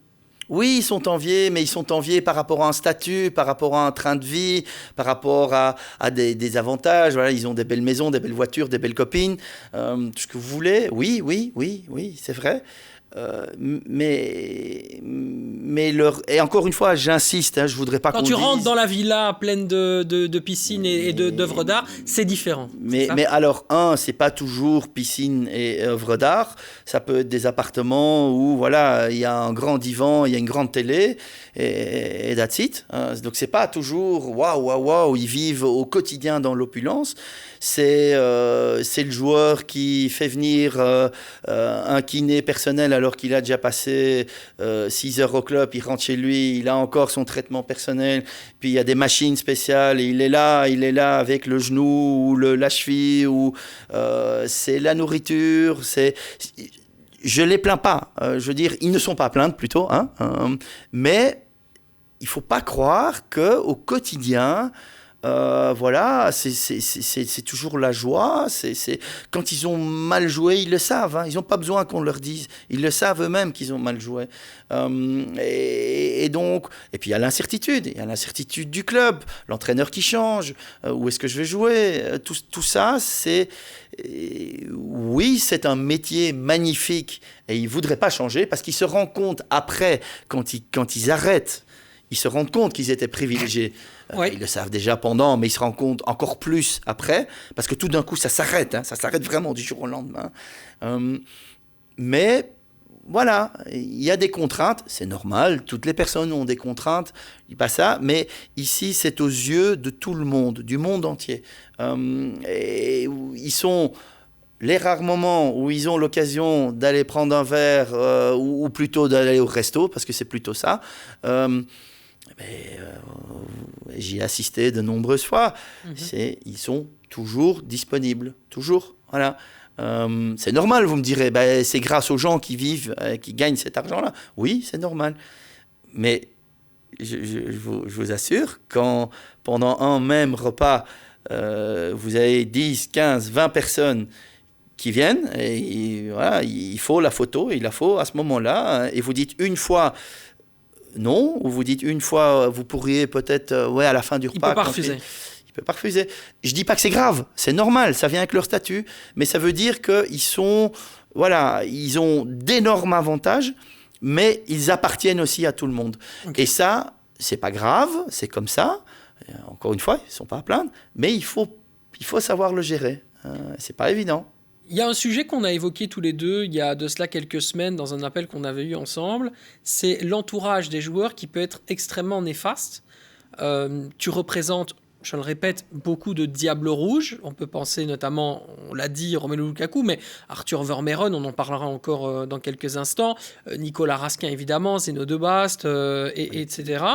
Oui, ils sont enviés, mais ils sont enviés par rapport à un statut, par rapport à un train de vie, par rapport à des avantages. Voilà, ils ont des belles maisons, des belles voitures, des belles copines, tout ce que vous voulez. Oui, c'est vrai. Et encore une fois, j'insiste, hein, je voudrais pas Quand qu'on tu dise... rentres dans la villa pleine de piscines et d'œuvres d'art, c'est différent. Mais alors, c'est pas toujours piscine et œuvres d'art. Ça peut être des appartements où, voilà, il y a un grand divan, il y a une grande télé, et that's it. Hein. Donc, c'est pas toujours waouh, ils vivent au quotidien dans l'opulence. C'est le joueur qui fait venir un kiné personnel alors qu'il a déjà passé 6 heures au club, il rentre chez lui, il a encore son traitement personnel, puis il y a des machines spéciales, et il est là avec le genou ou la cheville, ou c'est la nourriture, je les plains pas, je veux dire, ils ne sont pas à plaindre plutôt, hein, mais il faut pas croire qu'au quotidien, voilà, c'est toujours la joie. Quand ils ont mal joué, ils le savent. Hein, ils n'ont pas besoin qu'on leur dise. Ils le savent eux-mêmes qu'ils ont mal joué. Et donc, et puis il y a l'incertitude. Il y a l'incertitude du club, l'entraîneur qui change. Où est-ce que je vais jouer? Tout ça, oui, c'est un métier magnifique. Et ils ne voudraient pas changer parce qu'ils se rendent compte après, quand ils arrêtent, ils se rendent compte qu'ils étaient privilégiés. Ouais. Ils le savent déjà pendant, mais ils se rendent compte encore plus après, parce que tout d'un coup, ça s'arrête. Hein, ça s'arrête vraiment du jour au lendemain. Mais voilà, il y a des contraintes. C'est normal, toutes les personnes ont des contraintes. Je dis pas ça, mais ici, c'est aux yeux de tout le monde, du monde entier. Et ils sont... Les rares moments où ils ont l'occasion d'aller prendre un verre ou plutôt d'aller au resto, parce que c'est plutôt ça, j'y ai assisté de nombreuses fois. Ils sont toujours disponibles, toujours. Voilà. C'est normal, vous me direz, c'est grâce aux gens qui vivent, qui gagnent cet argent-là. Oui, c'est normal. Mais je vous assure, quand pendant un même repas, vous avez 10, 15, 20 personnes qui viennent, et voilà, il faut la photo, il la faut à ce moment-là, et vous dites une fois non, ou vous dites une fois, vous pourriez peut-être, à la fin du repas... Il ne peut pas refuser. Il ne peut pas refuser. Je ne dis pas que c'est grave, c'est normal, ça vient avec leur statut, mais ça veut dire qu'ils ils ont d'énormes avantages, mais ils appartiennent aussi à tout le monde. Okay. Et ça, c'est pas grave, c'est comme ça. Encore une fois, ils ne sont pas à plaindre, mais il faut savoir le gérer. C'est pas évident. Il y a un sujet qu'on a évoqué tous les deux il y a de cela quelques semaines dans un appel qu'on avait eu ensemble, c'est l'entourage des joueurs qui peut être extrêmement néfaste. Tu représentes, je le répète, beaucoup de diables rouges. On peut penser notamment, on l'a dit, Romelu Lukaku, mais Arthur Vermeeren, on en parlera encore dans quelques instants, Nicolas Raskin évidemment, Zeno de Bast, etc.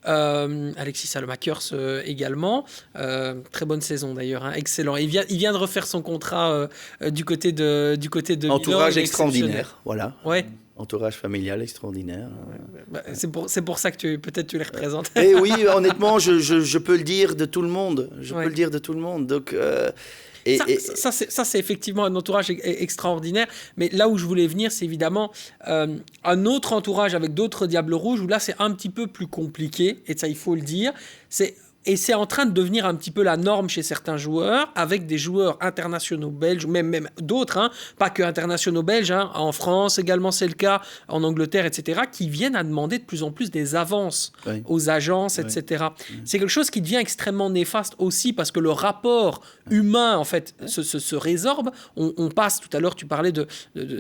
Alexis Salomakers également, très bonne saison d'ailleurs, hein, excellent. Il vient de refaire son contrat du côté de entourage Milan, extraordinaire, voilà. Ouais. Entourage familial extraordinaire. C'est pour ça que peut-être tu les représentes. Et oui, honnêtement, je peux le dire de tout le monde. Peux le dire de tout le monde. Donc ça, c'est effectivement un entourage extraordinaire. Mais là où je voulais venir, c'est évidemment un autre entourage avec d'autres diables rouges, où là, c'est un petit peu plus compliqué. Et ça, il faut le dire. Et c'est en train de devenir un petit peu la norme chez certains joueurs, avec des joueurs internationaux belges, même d'autres, hein, pas que internationaux belges, hein, en France également c'est le cas, en Angleterre, etc., qui viennent à demander de plus en plus des avances aux agences, etc. C'est quelque chose qui devient extrêmement néfaste aussi, parce que le rapport humain, en fait, se résorbe. On passe, tout à l'heure, tu parlais de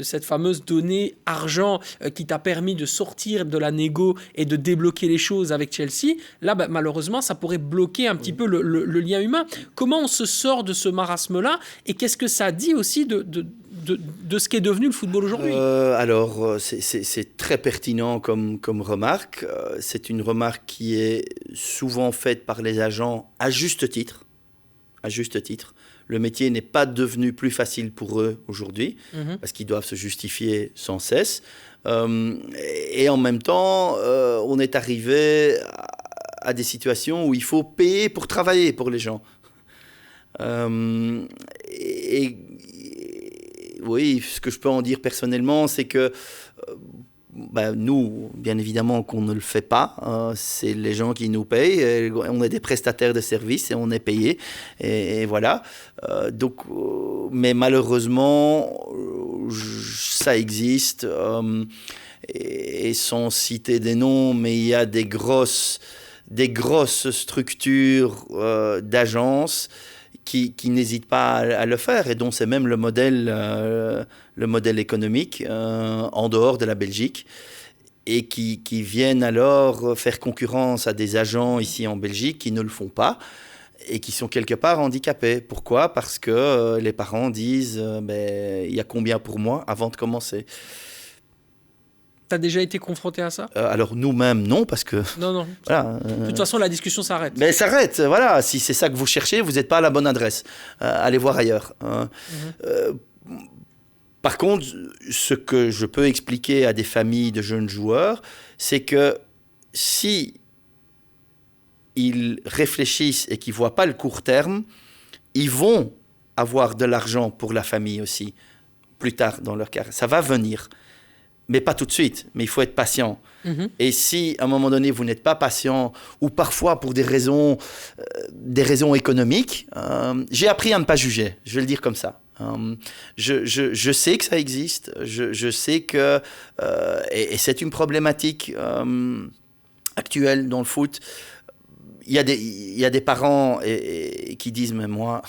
cette fameuse donnée argent qui t'a permis de sortir de la négo et de débloquer les choses avec Chelsea. Là, malheureusement, ça pourrait bloquer un petit peu le lien humain. Comment on se sort de ce marasme-là, et qu'est-ce que ça dit aussi de ce qu'est devenu le football aujourd'hui? Alors, c'est très pertinent comme remarque. C'est une remarque qui est souvent faite par les agents à juste titre. À juste titre. Le métier n'est pas devenu plus facile pour eux aujourd'hui, parce qu'ils doivent se justifier sans cesse. Et en même temps, on est arrivé à des situations où il faut payer pour travailler pour les gens. Oui, ce que je peux en dire personnellement, c'est que nous, bien évidemment qu'on ne le fait pas, c'est les gens qui nous payent, on est des prestataires de services et on est payé, et voilà. Mais malheureusement, ça existe, et sans citer des noms, mais il y a des grosses structures d'agences qui n'hésitent pas à le faire, et dont c'est même le modèle économique en dehors de la Belgique, et qui viennent alors faire concurrence à des agents ici en Belgique qui ne le font pas et qui sont quelque part handicapés. Pourquoi ? Parce que les parents disent il y a combien pour moi avant de commencer ? T'as déjà été confronté à ça ? Alors nous-mêmes, non, parce que... Non. Voilà, de toute façon, la discussion s'arrête. Mais s'arrête, voilà. Si c'est ça que vous cherchez, vous n'êtes pas à la bonne adresse. Allez voir ailleurs. Par contre, ce que je peux expliquer à des familles de jeunes joueurs, c'est que si ils réfléchissent et qu'ils ne voient pas le court terme, ils vont avoir de l'argent pour la famille aussi, plus tard dans leur carrière. Ça va venir. Mais pas tout de suite, mais il faut être patient. Et si, à un moment donné, vous n'êtes pas patient, ou parfois pour des raisons économiques, j'ai appris à ne pas juger, je vais le dire comme ça. Je sais que ça existe, je sais que... et c'est une problématique actuelle dans le foot. Il y a des parents qui disent « Mais moi,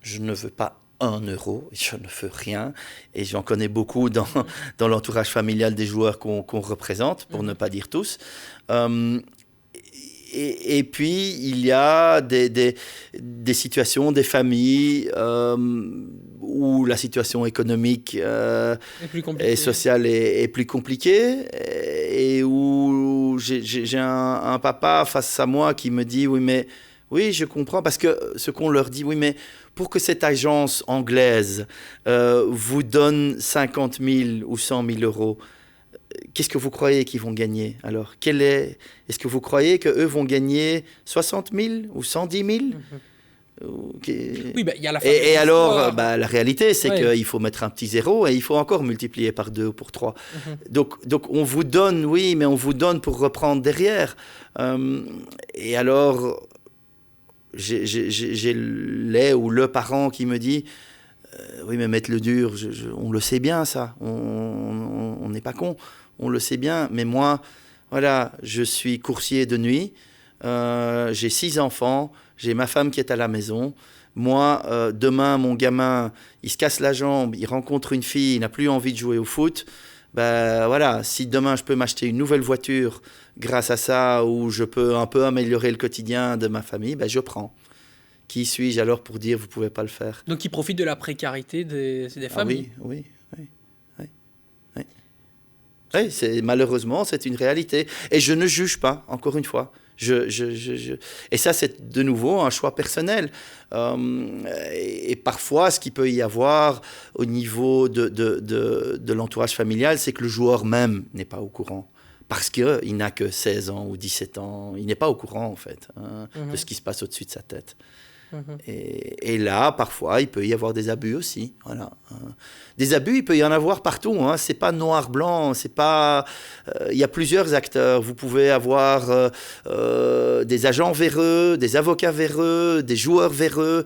je ne veux pas 1 euro, je ne veux rien ». Et j'en connais beaucoup dans l'entourage familial des joueurs qu'on représente, pour ne pas dire tous. Et puis, il y a des situations, des familles où la situation économique et sociale est plus compliquée, et où j'ai un papa face à moi qui me dit « Oui, je comprends », parce que ce qu'on leur dit « Oui, mais pour que cette agence anglaise vous donne 50 000 ou 100 000 euros, qu'est-ce que vous croyez qu'ils vont gagner alors ? Est-ce que vous croyez qu'eux vont gagner 60 000 ou 110 000 Oui, y a la et alors, la réalité, c'est qu'il faut mettre un petit zéro et il faut encore multiplier par 2 ou par 3. Donc, on vous donne, oui, mais on vous donne pour reprendre derrière. Et alors, j'ai le parent qui me dit oui, mais mettre le dur, on le sait bien, ça. On n'est pas con, on le sait bien. Mais moi, voilà, je suis coursier de nuit, j'ai 6 enfants, j'ai ma femme qui est à la maison. Moi, demain, mon gamin, il se casse la jambe, il rencontre une fille, il n'a plus envie de jouer au foot. Voilà, si demain je peux m'acheter une nouvelle voiture grâce à ça, ou je peux un peu améliorer le quotidien de ma famille, je prends. Qui suis-je alors pour dire vous ne pouvez pas le faire ? Donc, ils profitent de la précarité des familles. Oui. Malheureusement, c'est une réalité. Et je ne juge pas, encore une fois. Et ça, c'est de nouveau un choix personnel. Et parfois, ce qu'il peut y avoir au niveau de l'entourage familial, c'est que le joueur même n'est pas au courant. Parce qu'il n'a que 16 ans ou 17 ans. Il n'est pas au courant, en fait, de ce qui se passe au-dessus de sa tête. Et là, parfois, il peut y avoir des abus aussi. Voilà. Des abus, il peut y en avoir partout. C'est pas noir-blanc. C'est pas. Il y a plusieurs acteurs. Vous pouvez avoir des agents véreux, des avocats véreux, des joueurs véreux.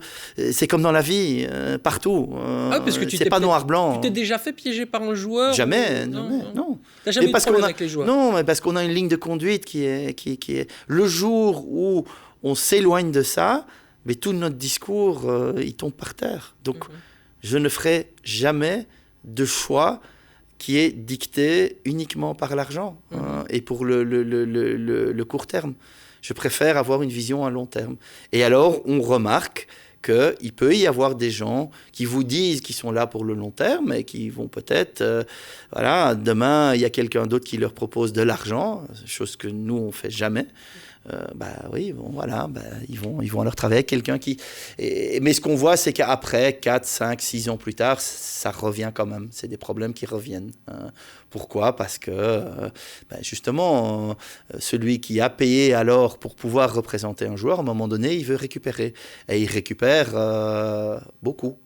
C'est comme dans la vie, partout. Parce que c'est pas noir-blanc. Tu t'es déjà fait piéger par un joueur ? Jamais, non. T'as jamais eu de problème avec les joueurs ? Non, mais parce qu'on a une ligne de conduite qui est. Le jour où on s'éloigne de ça, mais tout notre discours, il tombe par terre. Donc, je ne ferai jamais de choix qui est dicté uniquement par l'argent et pour le court terme. Je préfère avoir une vision à long terme. Et alors, on remarque qu'il peut y avoir des gens qui vous disent qu'ils sont là pour le long terme et qui vont peut-être... demain, il y a quelqu'un d'autre qui leur propose de l'argent, chose que nous, on ne fait jamais. Ils vont alors travailler avec quelqu'un qui... Mais ce qu'on voit, c'est qu'après, 4, 5, 6 ans plus tard, ça revient quand même. C'est des problèmes qui reviennent. Pourquoi ? Parce que, justement, celui qui a payé alors pour pouvoir représenter un joueur, à un moment donné, il veut récupérer. Et il récupère beaucoup.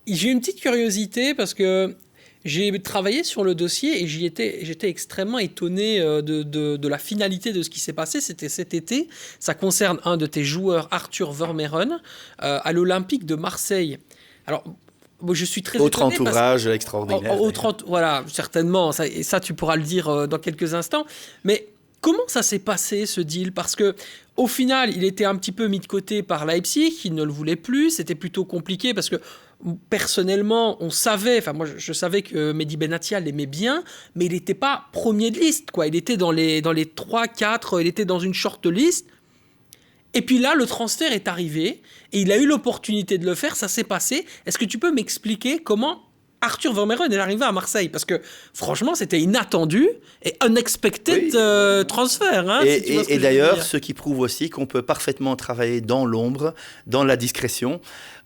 J'ai une petite curiosité parce que j'ai travaillé sur le dossier et j'étais extrêmement étonné de la finalité de ce qui s'est passé. C'était cet été. Ça concerne un de tes joueurs, Arthur Vermeeren, à l'Olympique de Marseille. Alors, Bon, je suis très Autre étonné entourage extraordinaire. Voilà, certainement, et ça tu pourras le dire dans quelques instants. Mais comment ça s'est passé ce deal? Parce que au final, il était un petit peu mis de côté par Leipzig, il ne le voulait plus, c'était plutôt compliqué parce que personnellement, on savait, enfin moi je savais que Mehdi Benatia l'aimait bien, mais il n'était pas premier de liste, quoi. Il était dans les 3, 4, il était dans une short list. Et puis là, le transfert est arrivé et il a eu l'opportunité de le faire, ça s'est passé. Est-ce que tu peux m'expliquer comment Arthur Vermeeren est arrivé à Marseille? Parce que franchement, c'était inattendu et unexpected transfert. Hein, et d'ailleurs, ce qui prouve aussi qu'on peut parfaitement travailler dans l'ombre, dans la discrétion,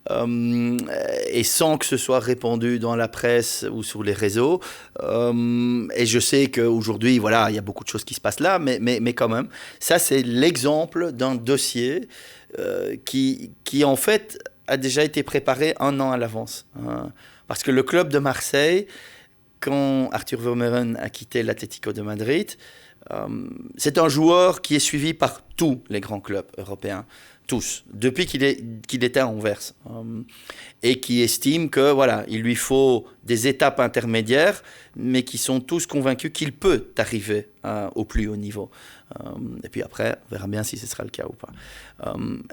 et sans que ce soit répandu dans la presse ou sur les réseaux. Et je sais qu'aujourd'hui, voilà, il y a beaucoup de choses qui se passent là, mais quand même, ça c'est l'exemple d'un dossier qui en fait a déjà été préparé 1 an à l'avance. Parce que le club de Marseille, quand Arthur Vermeeren a quitté l'Atlético de Madrid, c'est un joueur qui est suivi par tous les grands clubs européens. Tous, depuis qu'il était à Anvers, et qui estime que voilà, il lui faut des étapes intermédiaires, mais qui sont tous convaincus qu'il peut arriver au plus haut niveau. Et puis après, on verra bien si ce sera le cas ou pas.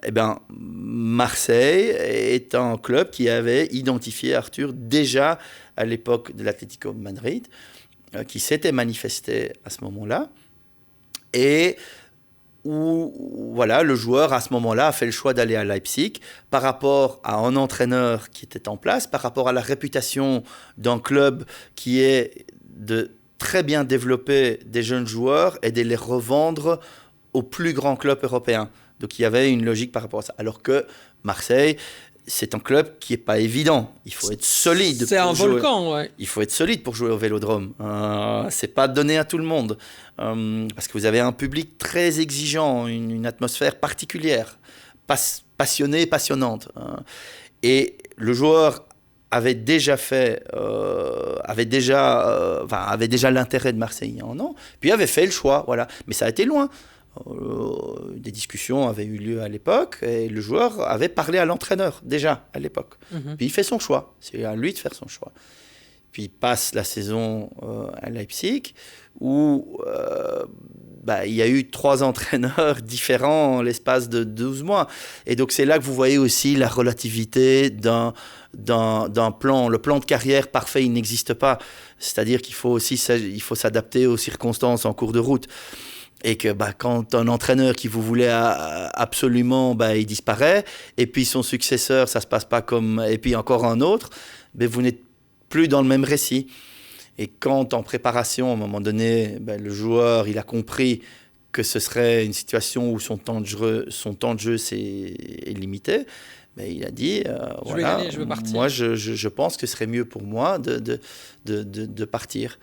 Eh bien, Marseille est un club qui avait identifié Arthur déjà à l'époque de l'Atlético de Madrid, qui s'était manifesté à ce moment-là, et où voilà, le joueur, à ce moment-là, a fait le choix d'aller à Leipzig par rapport à un entraîneur qui était en place, par rapport à la réputation d'un club qui est de très bien développer des jeunes joueurs et de les revendre aux plus grands clubs européens. Donc il y avait une logique par rapport à ça. Alors que Marseille, c'est un club qui n'est pas évident. Il faut être solide. C'est un volcan, ouais. Il faut être solide pour jouer au Vélodrome. C'est pas donné à tout le monde. Parce que vous avez un public très exigeant, une atmosphère particulière, passionnée, passionnante. Et le joueur avait déjà l'intérêt de Marseille il y a 1 an, puis avait fait le choix, voilà. Mais ça a été loin. Des discussions avaient eu lieu à l'époque et le joueur avait parlé à l'entraîneur déjà à l'époque. Puis il fait son choix, c'est à lui de faire son choix. Puis il passe la saison à Leipzig où il y a eu 3 entraîneurs différents en l'espace de 12 mois. Et donc c'est là que vous voyez aussi la relativité d'un plan. Le plan de carrière parfait, il n'existe pas. C'est-à-dire qu'il faut aussi s'adapter aux circonstances en cours de route. Et que quand un entraîneur qui vous voulait absolument, il disparaît, et puis son successeur, ça se passe pas comme... Et puis encore un autre, vous n'êtes plus dans le même récit. Et quand en préparation, à un moment donné, le joueur, il a compris que ce serait une situation où son temps de jeu est limité, il a dit, je vais gagner, je veux partir. Moi je pense que ce serait mieux pour moi de partir.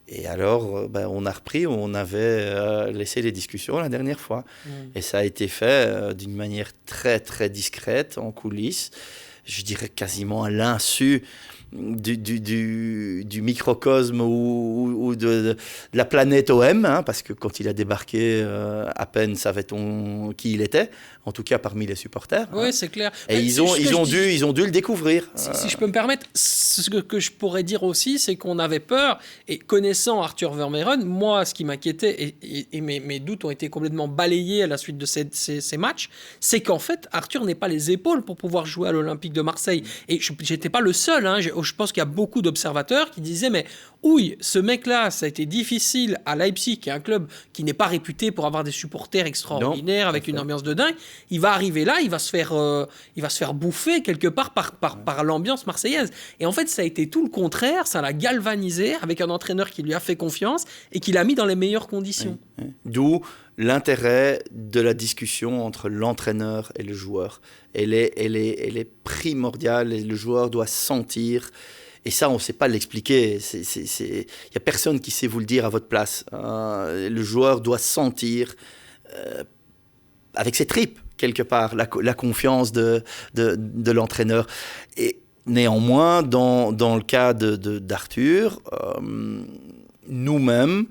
Et alors, on a repris où on avait laissé les discussions la dernière fois. Et ça a été fait d'une manière très, très discrète, en coulisses. Je dirais quasiment à l'insu du microcosme ou de la planète OM, parce que quand il a débarqué, à peine savait-on qui il était, en tout cas parmi les supporters. Oui, c'est clair. Et ils ont dû le découvrir. Si je peux me permettre, ce que je pourrais dire aussi, c'est qu'on avait peur, et connaissant Arthur Vermeeren, moi, ce qui m'inquiétait, et mes doutes ont été complètement balayés à la suite de ces matchs, c'est qu'en fait, Arthur n'est pas les épaules pour pouvoir jouer à l'Olympique de Marseille. Et je n'étais pas le seul, je pense qu'il y a beaucoup d'observateurs qui disaient, mais oui, ce mec-là, ça a été difficile à Leipzig, qui est un club qui n'est pas réputé pour avoir des supporters extraordinaires, avec une ambiance de dingue. Il va arriver là, il va se faire bouffer quelque part par l'ambiance marseillaise. Et en fait, ça a été tout le contraire, ça l'a galvanisé avec un entraîneur qui lui a fait confiance et qui l'a mis dans les meilleures conditions. Oui. D'où l'intérêt de la discussion entre l'entraîneur et le joueur. Elle est primordiale et le joueur doit sentir. Et ça, on ne sait pas l'expliquer. Il n'y a personne qui sait vous le dire à votre place. Le joueur doit sentir avec ses tripes, quelque part, la confiance de l'entraîneur. Et néanmoins, dans le cas d'Arthur, nous-mêmes,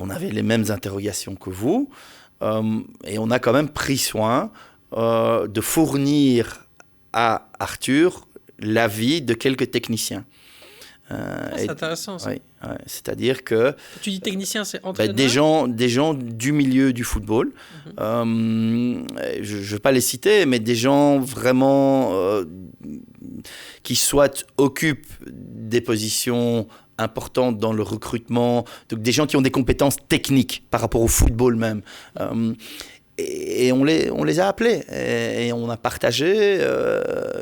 on avait les mêmes interrogations que vous, et on a quand même pris soin de fournir à Arthur l'avis de quelques techniciens. C'est intéressant, ça. Oui, c'est-à-dire que... Tu dis technicien, c'est entraîneur? Des gens du milieu du football. Je ne vais pas les citer, mais des gens vraiment qui soit occupent des positions importantes dans le recrutement, donc des gens qui ont des compétences techniques par rapport au football même. Et on les a appelés et on a partagé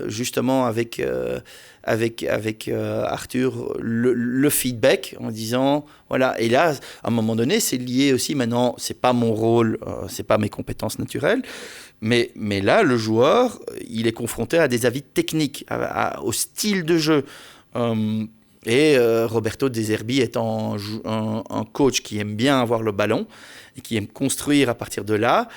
justement avec Arthur le feedback en disant voilà. Et là, à un moment donné, c'est lié aussi. Maintenant, c'est pas mon rôle, c'est pas mes compétences naturelles, mais là, le joueur, il est confronté à des avis techniques, au style de jeu. Et Roberto De Zerbi étant un coach qui aime bien avoir le ballon et qui aime construire à partir de là,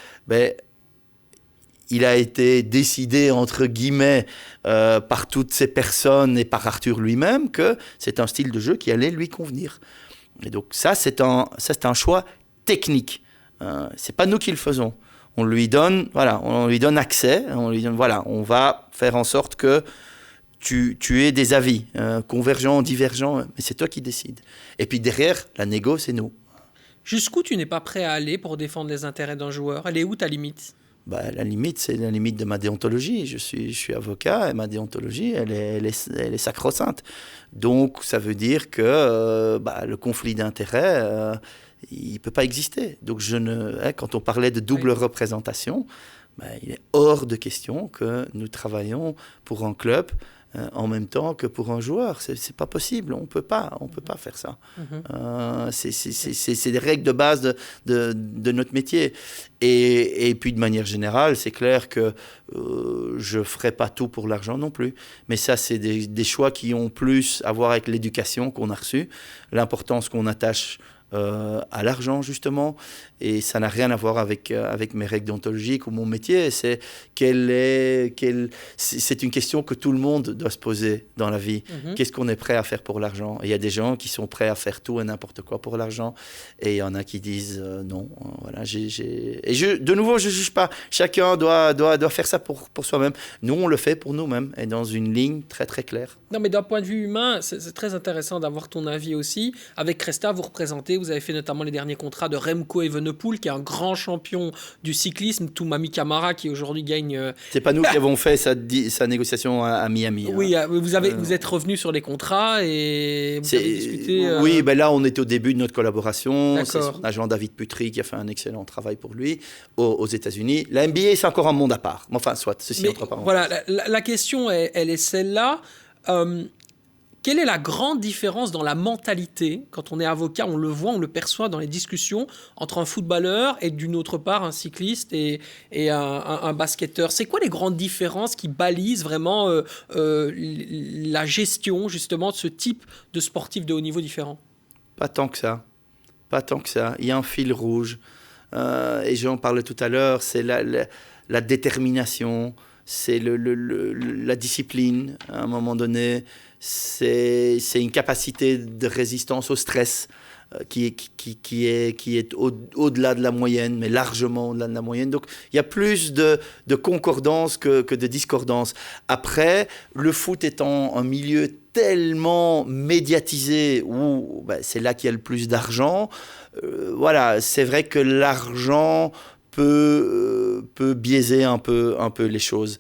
il a été décidé, entre guillemets, par toutes ces personnes et par Arthur lui-même, que c'est un style de jeu qui allait lui convenir. Et donc ça, c'est un choix technique. C'est pas nous qui le faisons. On lui donne accès, on va faire en sorte que tu aies des avis, convergents, divergents, mais c'est toi qui décides. Et puis derrière, la négo, c'est nous. Jusqu'où tu n'es pas prêt à aller pour défendre les intérêts d'un joueur? Elle est où ta limite? La limite, c'est la limite de ma déontologie. Je suis avocat et ma déontologie, elle est sacro-sainte. Donc, ça veut dire que le conflit d'intérêts, il ne peut pas exister. Donc, quand on parlait de double représentation, il est hors de question que nous travaillons pour un club en même temps que pour un joueur. C'est pas possible, on peut pas faire ça. C'est des règles de base de notre métier. Et puis de manière générale, c'est clair que je ferai pas tout pour l'argent non plus. Mais ça, c'est des choix qui ont plus à voir avec l'éducation qu'on a reçue, l'importance qu'on attache à l'argent justement, et ça n'a rien à voir avec mes règles déontologiques ou mon métier. C'est une question que tout le monde doit se poser dans la vie. Qu'est-ce qu'on est prêt à faire pour l'argent? Et il y a des gens qui sont prêts à faire tout et n'importe quoi pour l'argent, et il y en a qui disent non. Voilà, de nouveau, je juge pas. Chacun doit faire ça pour soi-même. Nous, on le fait pour nous-mêmes et dans une ligne très très claire. Non, mais d'un point de vue humain, c'est très intéressant d'avoir ton avis aussi. Avec Cresta, vous avez fait notamment les derniers contrats de Remco Evenepoel, qui est un grand champion du cyclisme, Toumani Camara, qui aujourd'hui gagne... C'est pas nous qui avons fait sa négociation à Miami. Oui, vous êtes revenu sur les contrats et vous avez discuté... Oui, là, on était au début de notre collaboration. D'accord. C'est son agent David Putry qui a fait un excellent travail pour lui aux États-Unis. La NBA, c'est encore un monde à part. Enfin, soit, ceci entre parenthèses. Voilà, la question, elle est celle-là. Quelle est la grande différence dans la mentalité, quand on est avocat, on le voit, on le perçoit dans les discussions, entre un footballeur et d'une autre part un cycliste et un basketteur? C'est quoi les grandes différences qui balisent vraiment la gestion justement de ce type de sportif de haut niveau différent? Pas tant que ça. Il y a un fil rouge. Et j'en parlais tout à l'heure, c'est la détermination, c'est la discipline à un moment donné. C'est une capacité de résistance au stress qui est au-delà de la moyenne, mais largement au-delà de la moyenne. Donc, il y a plus de concordance que de discordance. Après, le foot étant un milieu tellement médiatisé où c'est là qu'il y a le plus d'argent, c'est vrai que l'argent peut biaiser un peu les choses.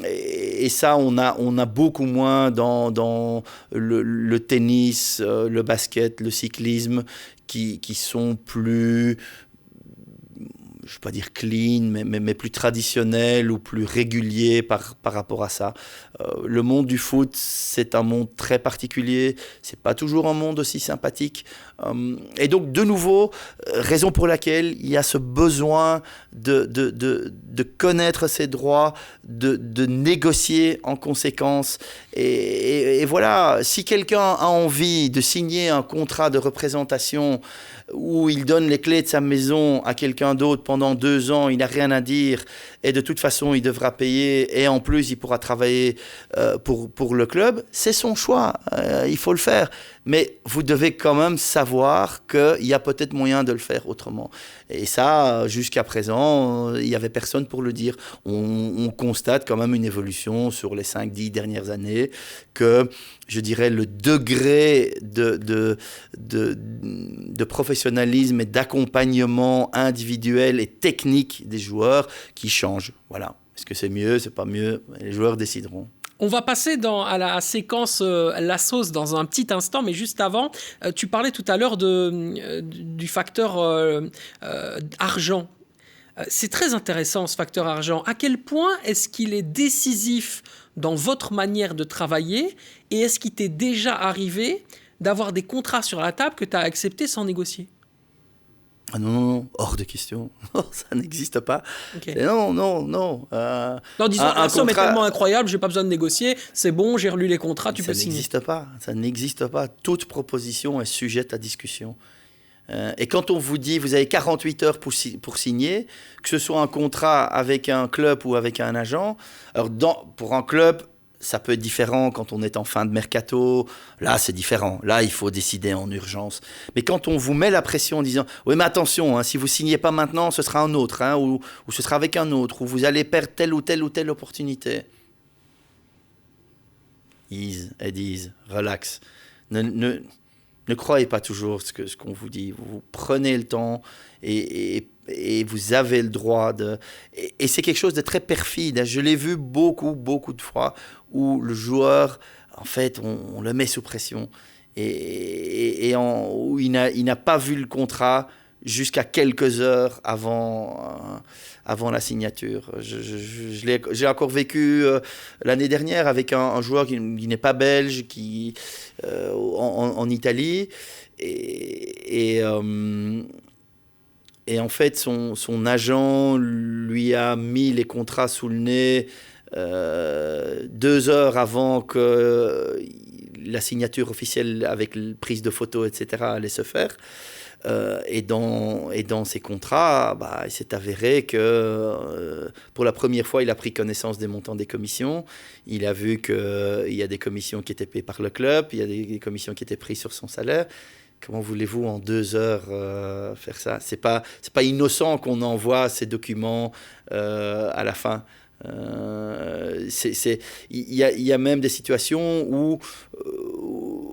Et ça, on a beaucoup moins dans le tennis, le basket, le cyclisme, qui sont plus, je ne vais pas dire clean, mais plus traditionnels ou plus réguliers par rapport à ça. Le monde du foot, c'est un monde très particulier. C'est pas toujours un monde aussi sympathique. Et donc, de nouveau, raison pour laquelle il y a ce besoin de connaître ses droits, de négocier en conséquence. Et voilà, si quelqu'un a envie de signer un contrat de représentation où il donne les clés de sa maison à quelqu'un d'autre pendant 2 ans, il n'a rien à dire et de toute façon, il devra payer et en plus, il pourra travailler pour le club, c'est son choix. Il faut le faire. Mais vous devez quand même savoir qu'il y a peut-être moyen de le faire autrement. Et ça, jusqu'à présent, il n'y avait personne pour le dire. On constate quand même une évolution sur les 5-10 dernières années que, je dirais, le degré de professionnalisme et d'accompagnement individuel et technique des joueurs qui change. Voilà. Est-ce que c'est mieux, c'est pas mieux? Les joueurs décideront. On va passer à la séquence La Sauce dans un petit instant, mais juste avant, tu parlais tout à l'heure du facteur argent. C'est très intéressant ce facteur argent. À quel point est-ce qu'il est décisif dans votre manière de travailler et est-ce qu'il t'est déjà arrivé d'avoir des contrats sur la table que tu as acceptés sans négocier? Ah non, hors de question. Ça n'existe pas. Okay. Non. Non, disons, la somme est tellement incroyable, j'ai pas besoin de négocier, c'est bon, j'ai relu les contrats, tu peux signer. Ça n'existe pas. Toute proposition est sujette à discussion. Et quand on vous dit, vous avez 48 heures pour signer, que ce soit un contrat avec un club ou avec un agent, alors pour un club, ça peut être différent quand on est en fin de mercato. Là, c'est différent. Là, il faut décider en urgence. Mais quand on vous met la pression en disant « Oui, mais attention, si vous ne signez pas maintenant, ce sera un autre, ou ce sera avec un autre, ou vous allez perdre telle ou telle opportunité. » Ease, relax. Ne croyez pas toujours ce qu'on vous dit. Vous prenez le temps et vous avez le droit de... Et c'est quelque chose de très perfide. Je l'ai vu beaucoup de fois où le joueur, en fait, on le met sous pression. Où il n'a pas vu le contrat jusqu'à quelques heures avant la signature. J'ai encore vécu l'année dernière avec un joueur qui n'est pas belge, en Italie. Et en fait, son agent lui a mis les contrats sous le nez 2 heures avant que la signature officielle avec prise de photos, etc., allait se faire. Et dans ces contrats, il s'est avéré que pour la première fois, il a pris connaissance des montants des commissions. Il a vu qu'il y a des commissions qui étaient payées par le club, il y a des commissions qui étaient prises sur son salaire. Comment voulez-vous en 2 heures faire ça? C'est pas innocent qu'on envoie ces documents à la fin. Il y a même des situations où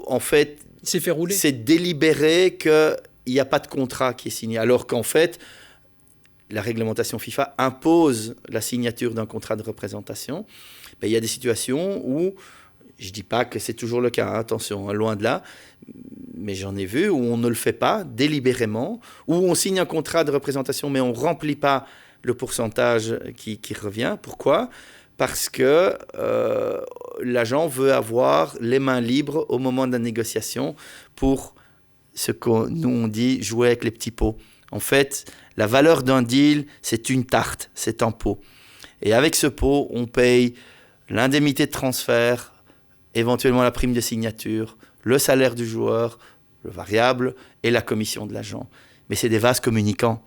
en fait, c'est fait rouler. C'est délibéré que il n'y a pas de contrat qui est signé, alors qu'en fait, la réglementation FIFA impose la signature d'un contrat de représentation. Il y a des situations où, je ne dis pas que c'est toujours le cas, attention, loin de là, mais j'en ai vu où on ne le fait pas délibérément, où on signe un contrat de représentation, mais on ne remplit pas le pourcentage qui revient. Pourquoi ? Parce que l'agent veut avoir les mains libres au moment de la négociation pour ce que nous on dit jouer avec les petits pots. En fait, la valeur d'un deal, c'est une tarte, c'est un pot. Et avec ce pot, on paye l'indemnité de transfert, éventuellement la prime de signature, le salaire du joueur, le variable et la commission de l'agent. Mais c'est des vases communicants.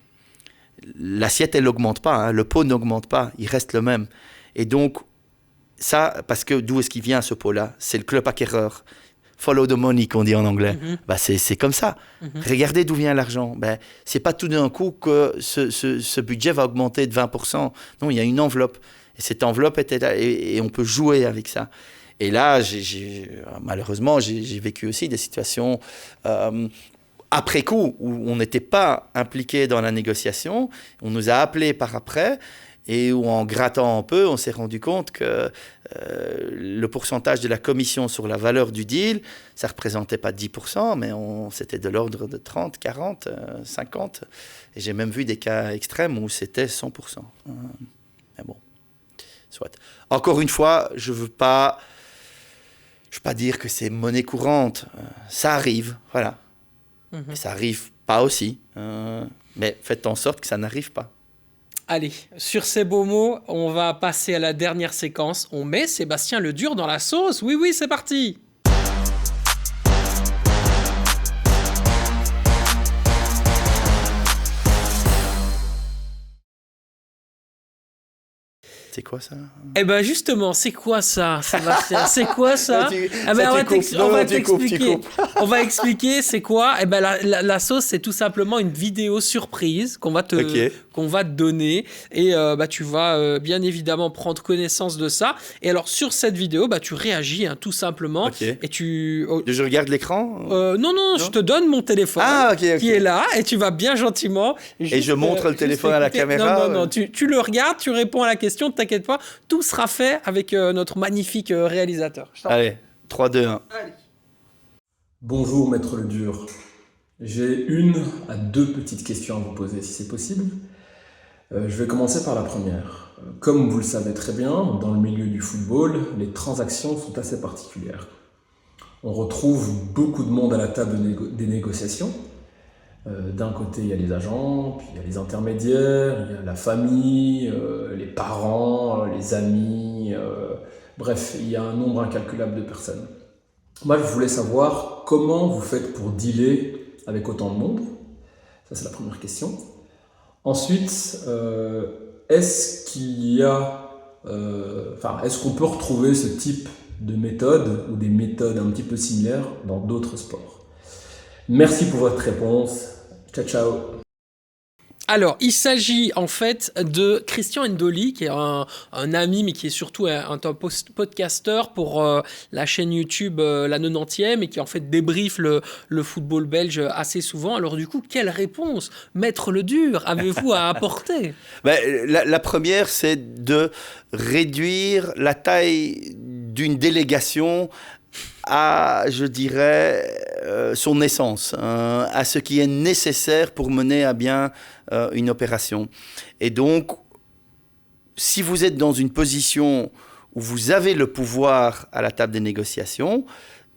L'assiette, elle n'augmente pas, le pot n'augmente pas, il reste le même. Et donc, ça, parce que d'où est-ce qu'il vient ce pot-là ? C'est le club acquéreur. Follow the money, qu'on dit en anglais. C'est comme ça. Regardez d'où vient l'argent. C'est pas tout d'un coup que ce budget va augmenter de 20%. Non, il y a une enveloppe. Et cette enveloppe était là, et on peut jouer avec ça. Et là, malheureusement, j'ai vécu aussi des situations après coup où on n'était pas impliqué dans la négociation. On nous a appelés par après. Et où, en grattant un peu, on s'est rendu compte que le pourcentage de la commission sur la valeur du deal, ça ne représentait pas 10%, mais c'était de l'ordre de 30, 40, 50. Et j'ai même vu des cas extrêmes où c'était 100%. Mais bon, soit. Encore une fois, je ne veux pas dire que c'est monnaie courante. Ça arrive, voilà. Mais ça n'arrive pas aussi. Mais faites en sorte que ça n'arrive pas. Allez, sur ces beaux mots, on va passer à la dernière séquence. On met Sébastien Ledur dans la sauce. Oui, c'est parti. C'est quoi ça? Eh ben justement, c'est quoi ça, Sébastien? C'est quoi ça? On va t'expliquer. On va expliquer c'est quoi. Eh ben la sauce, c'est tout simplement une vidéo surprise qu'on va te donner. Et tu vas bien évidemment prendre connaissance de ça. Et alors sur cette vidéo, tu réagis tout simplement. Okay. Et tu... Je regarde l'écran? Non, je te donne mon téléphone qui est là. Et tu vas bien gentiment... Et je montre le téléphone à la caméra? Non, tu le regardes, tu réponds à la question, t'inquiète pas. Tout sera fait avec notre magnifique réalisateur. Allez, 3, 2, 1. Allez. Bonjour Maître Ledur. J'ai 1 à 2 petites questions à vous poser si c'est possible. Je vais commencer par la première. Comme vous le savez très bien, dans le milieu du football, les transactions sont assez particulières. On retrouve beaucoup de monde à la table des négociations. D'un côté, il y a les agents, puis il y a les intermédiaires, il y a la famille, les parents, les amis, bref, il y a un nombre incalculable de personnes. Moi, je voulais savoir comment vous faites pour dealer avec autant de monde. Ça, c'est la première question. Ensuite, est-ce qu'on peut retrouver ce type de méthode ou des méthodes un petit peu similaires dans d'autres sports? Merci pour votre réponse. Ciao, ciao. Alors, il s'agit en fait de Christian Ndoli, qui est un ami, mais qui est surtout un podcasteur pour la chaîne YouTube La 90e, et qui en fait débriefe le football belge assez souvent. Alors du coup, quelle réponse, Maître Ledur, avez-vous à apporter? La première, c'est de réduire la taille d'une délégation à, je dirais, son essence, à ce qui est nécessaire pour mener à bien une opération. Et donc, si vous êtes dans une position où vous avez le pouvoir à la table des négociations,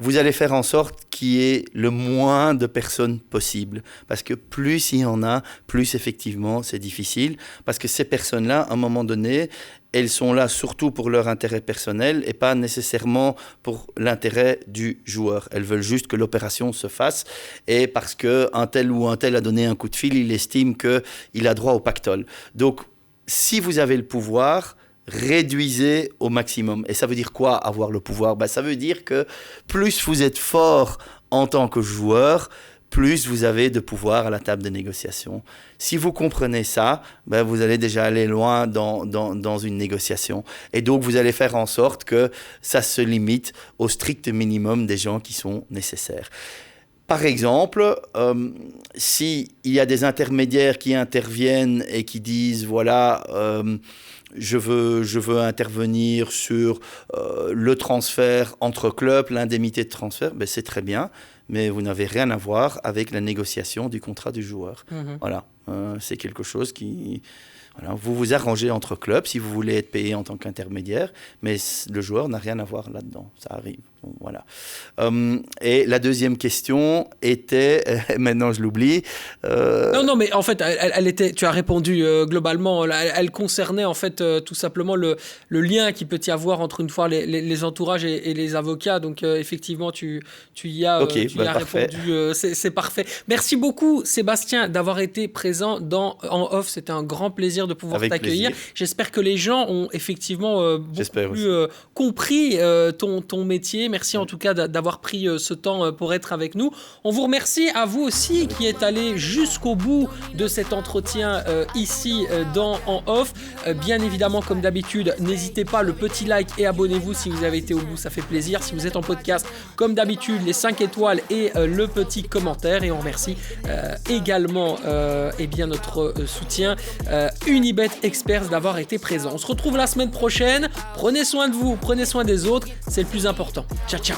vous allez faire en sorte qu'il y ait le moins de personnes possible. Parce que plus il y en a, plus effectivement c'est difficile. Parce que ces personnes-là, à un moment donné, elles sont là surtout pour leur intérêt personnel et pas nécessairement pour l'intérêt du joueur. Elles veulent juste que l'opération se fasse, et parce qu'un tel ou un tel a donné un coup de fil, il estime qu'il a droit au pactole. Donc, si vous avez le pouvoir, réduisez au maximum. Et ça veut dire quoi, avoir le pouvoir? Ça veut dire que plus vous êtes fort en tant que joueur, plus vous avez de pouvoir à la table de négociation. Si vous comprenez ça, vous allez déjà aller loin dans une négociation. Et donc, vous allez faire en sorte que ça se limite au strict minimum des gens qui sont nécessaires. Par exemple, s'il y a des intermédiaires qui interviennent et qui disent, voilà, je veux intervenir sur le transfert entre clubs, l'indemnité de transfert, c'est très bien, mais vous n'avez rien à voir avec la négociation du contrat du joueur. Voilà, c'est quelque chose qui... Voilà, vous vous arrangez entre clubs si vous voulez être payé en tant qu'intermédiaire, mais le joueur n'a rien à voir là-dedans, ça arrive. Bon, voilà. Et la deuxième question était, maintenant je l'oublie. Non, mais en fait, elle était. Tu as répondu globalement. Elle concernait en fait tout simplement le lien qu'il peut y avoir entre une fois les entourages et les avocats. Donc effectivement, tu y as, tu y as répondu. C'est parfait. Merci beaucoup, Sébastien, d'avoir été présent en off. C'était un grand plaisir de pouvoir t'accueillir. J'espère que les gens ont effectivement beaucoup plus compris ton métier. Merci en tout cas d'avoir pris ce temps pour être avec nous. On vous remercie à vous aussi qui êtes allés jusqu'au bout de cet entretien ici En Off. Bien évidemment, comme d'habitude, n'hésitez pas, le petit like et abonnez-vous si vous avez été au bout, ça fait plaisir. Si vous êtes en podcast, comme d'habitude, les 5 étoiles et le petit commentaire. Et on remercie également notre soutien Unibet Experts d'avoir été présent. On se retrouve la semaine prochaine. Prenez soin de vous, prenez soin des autres, c'est le plus important. Ciao, ciao.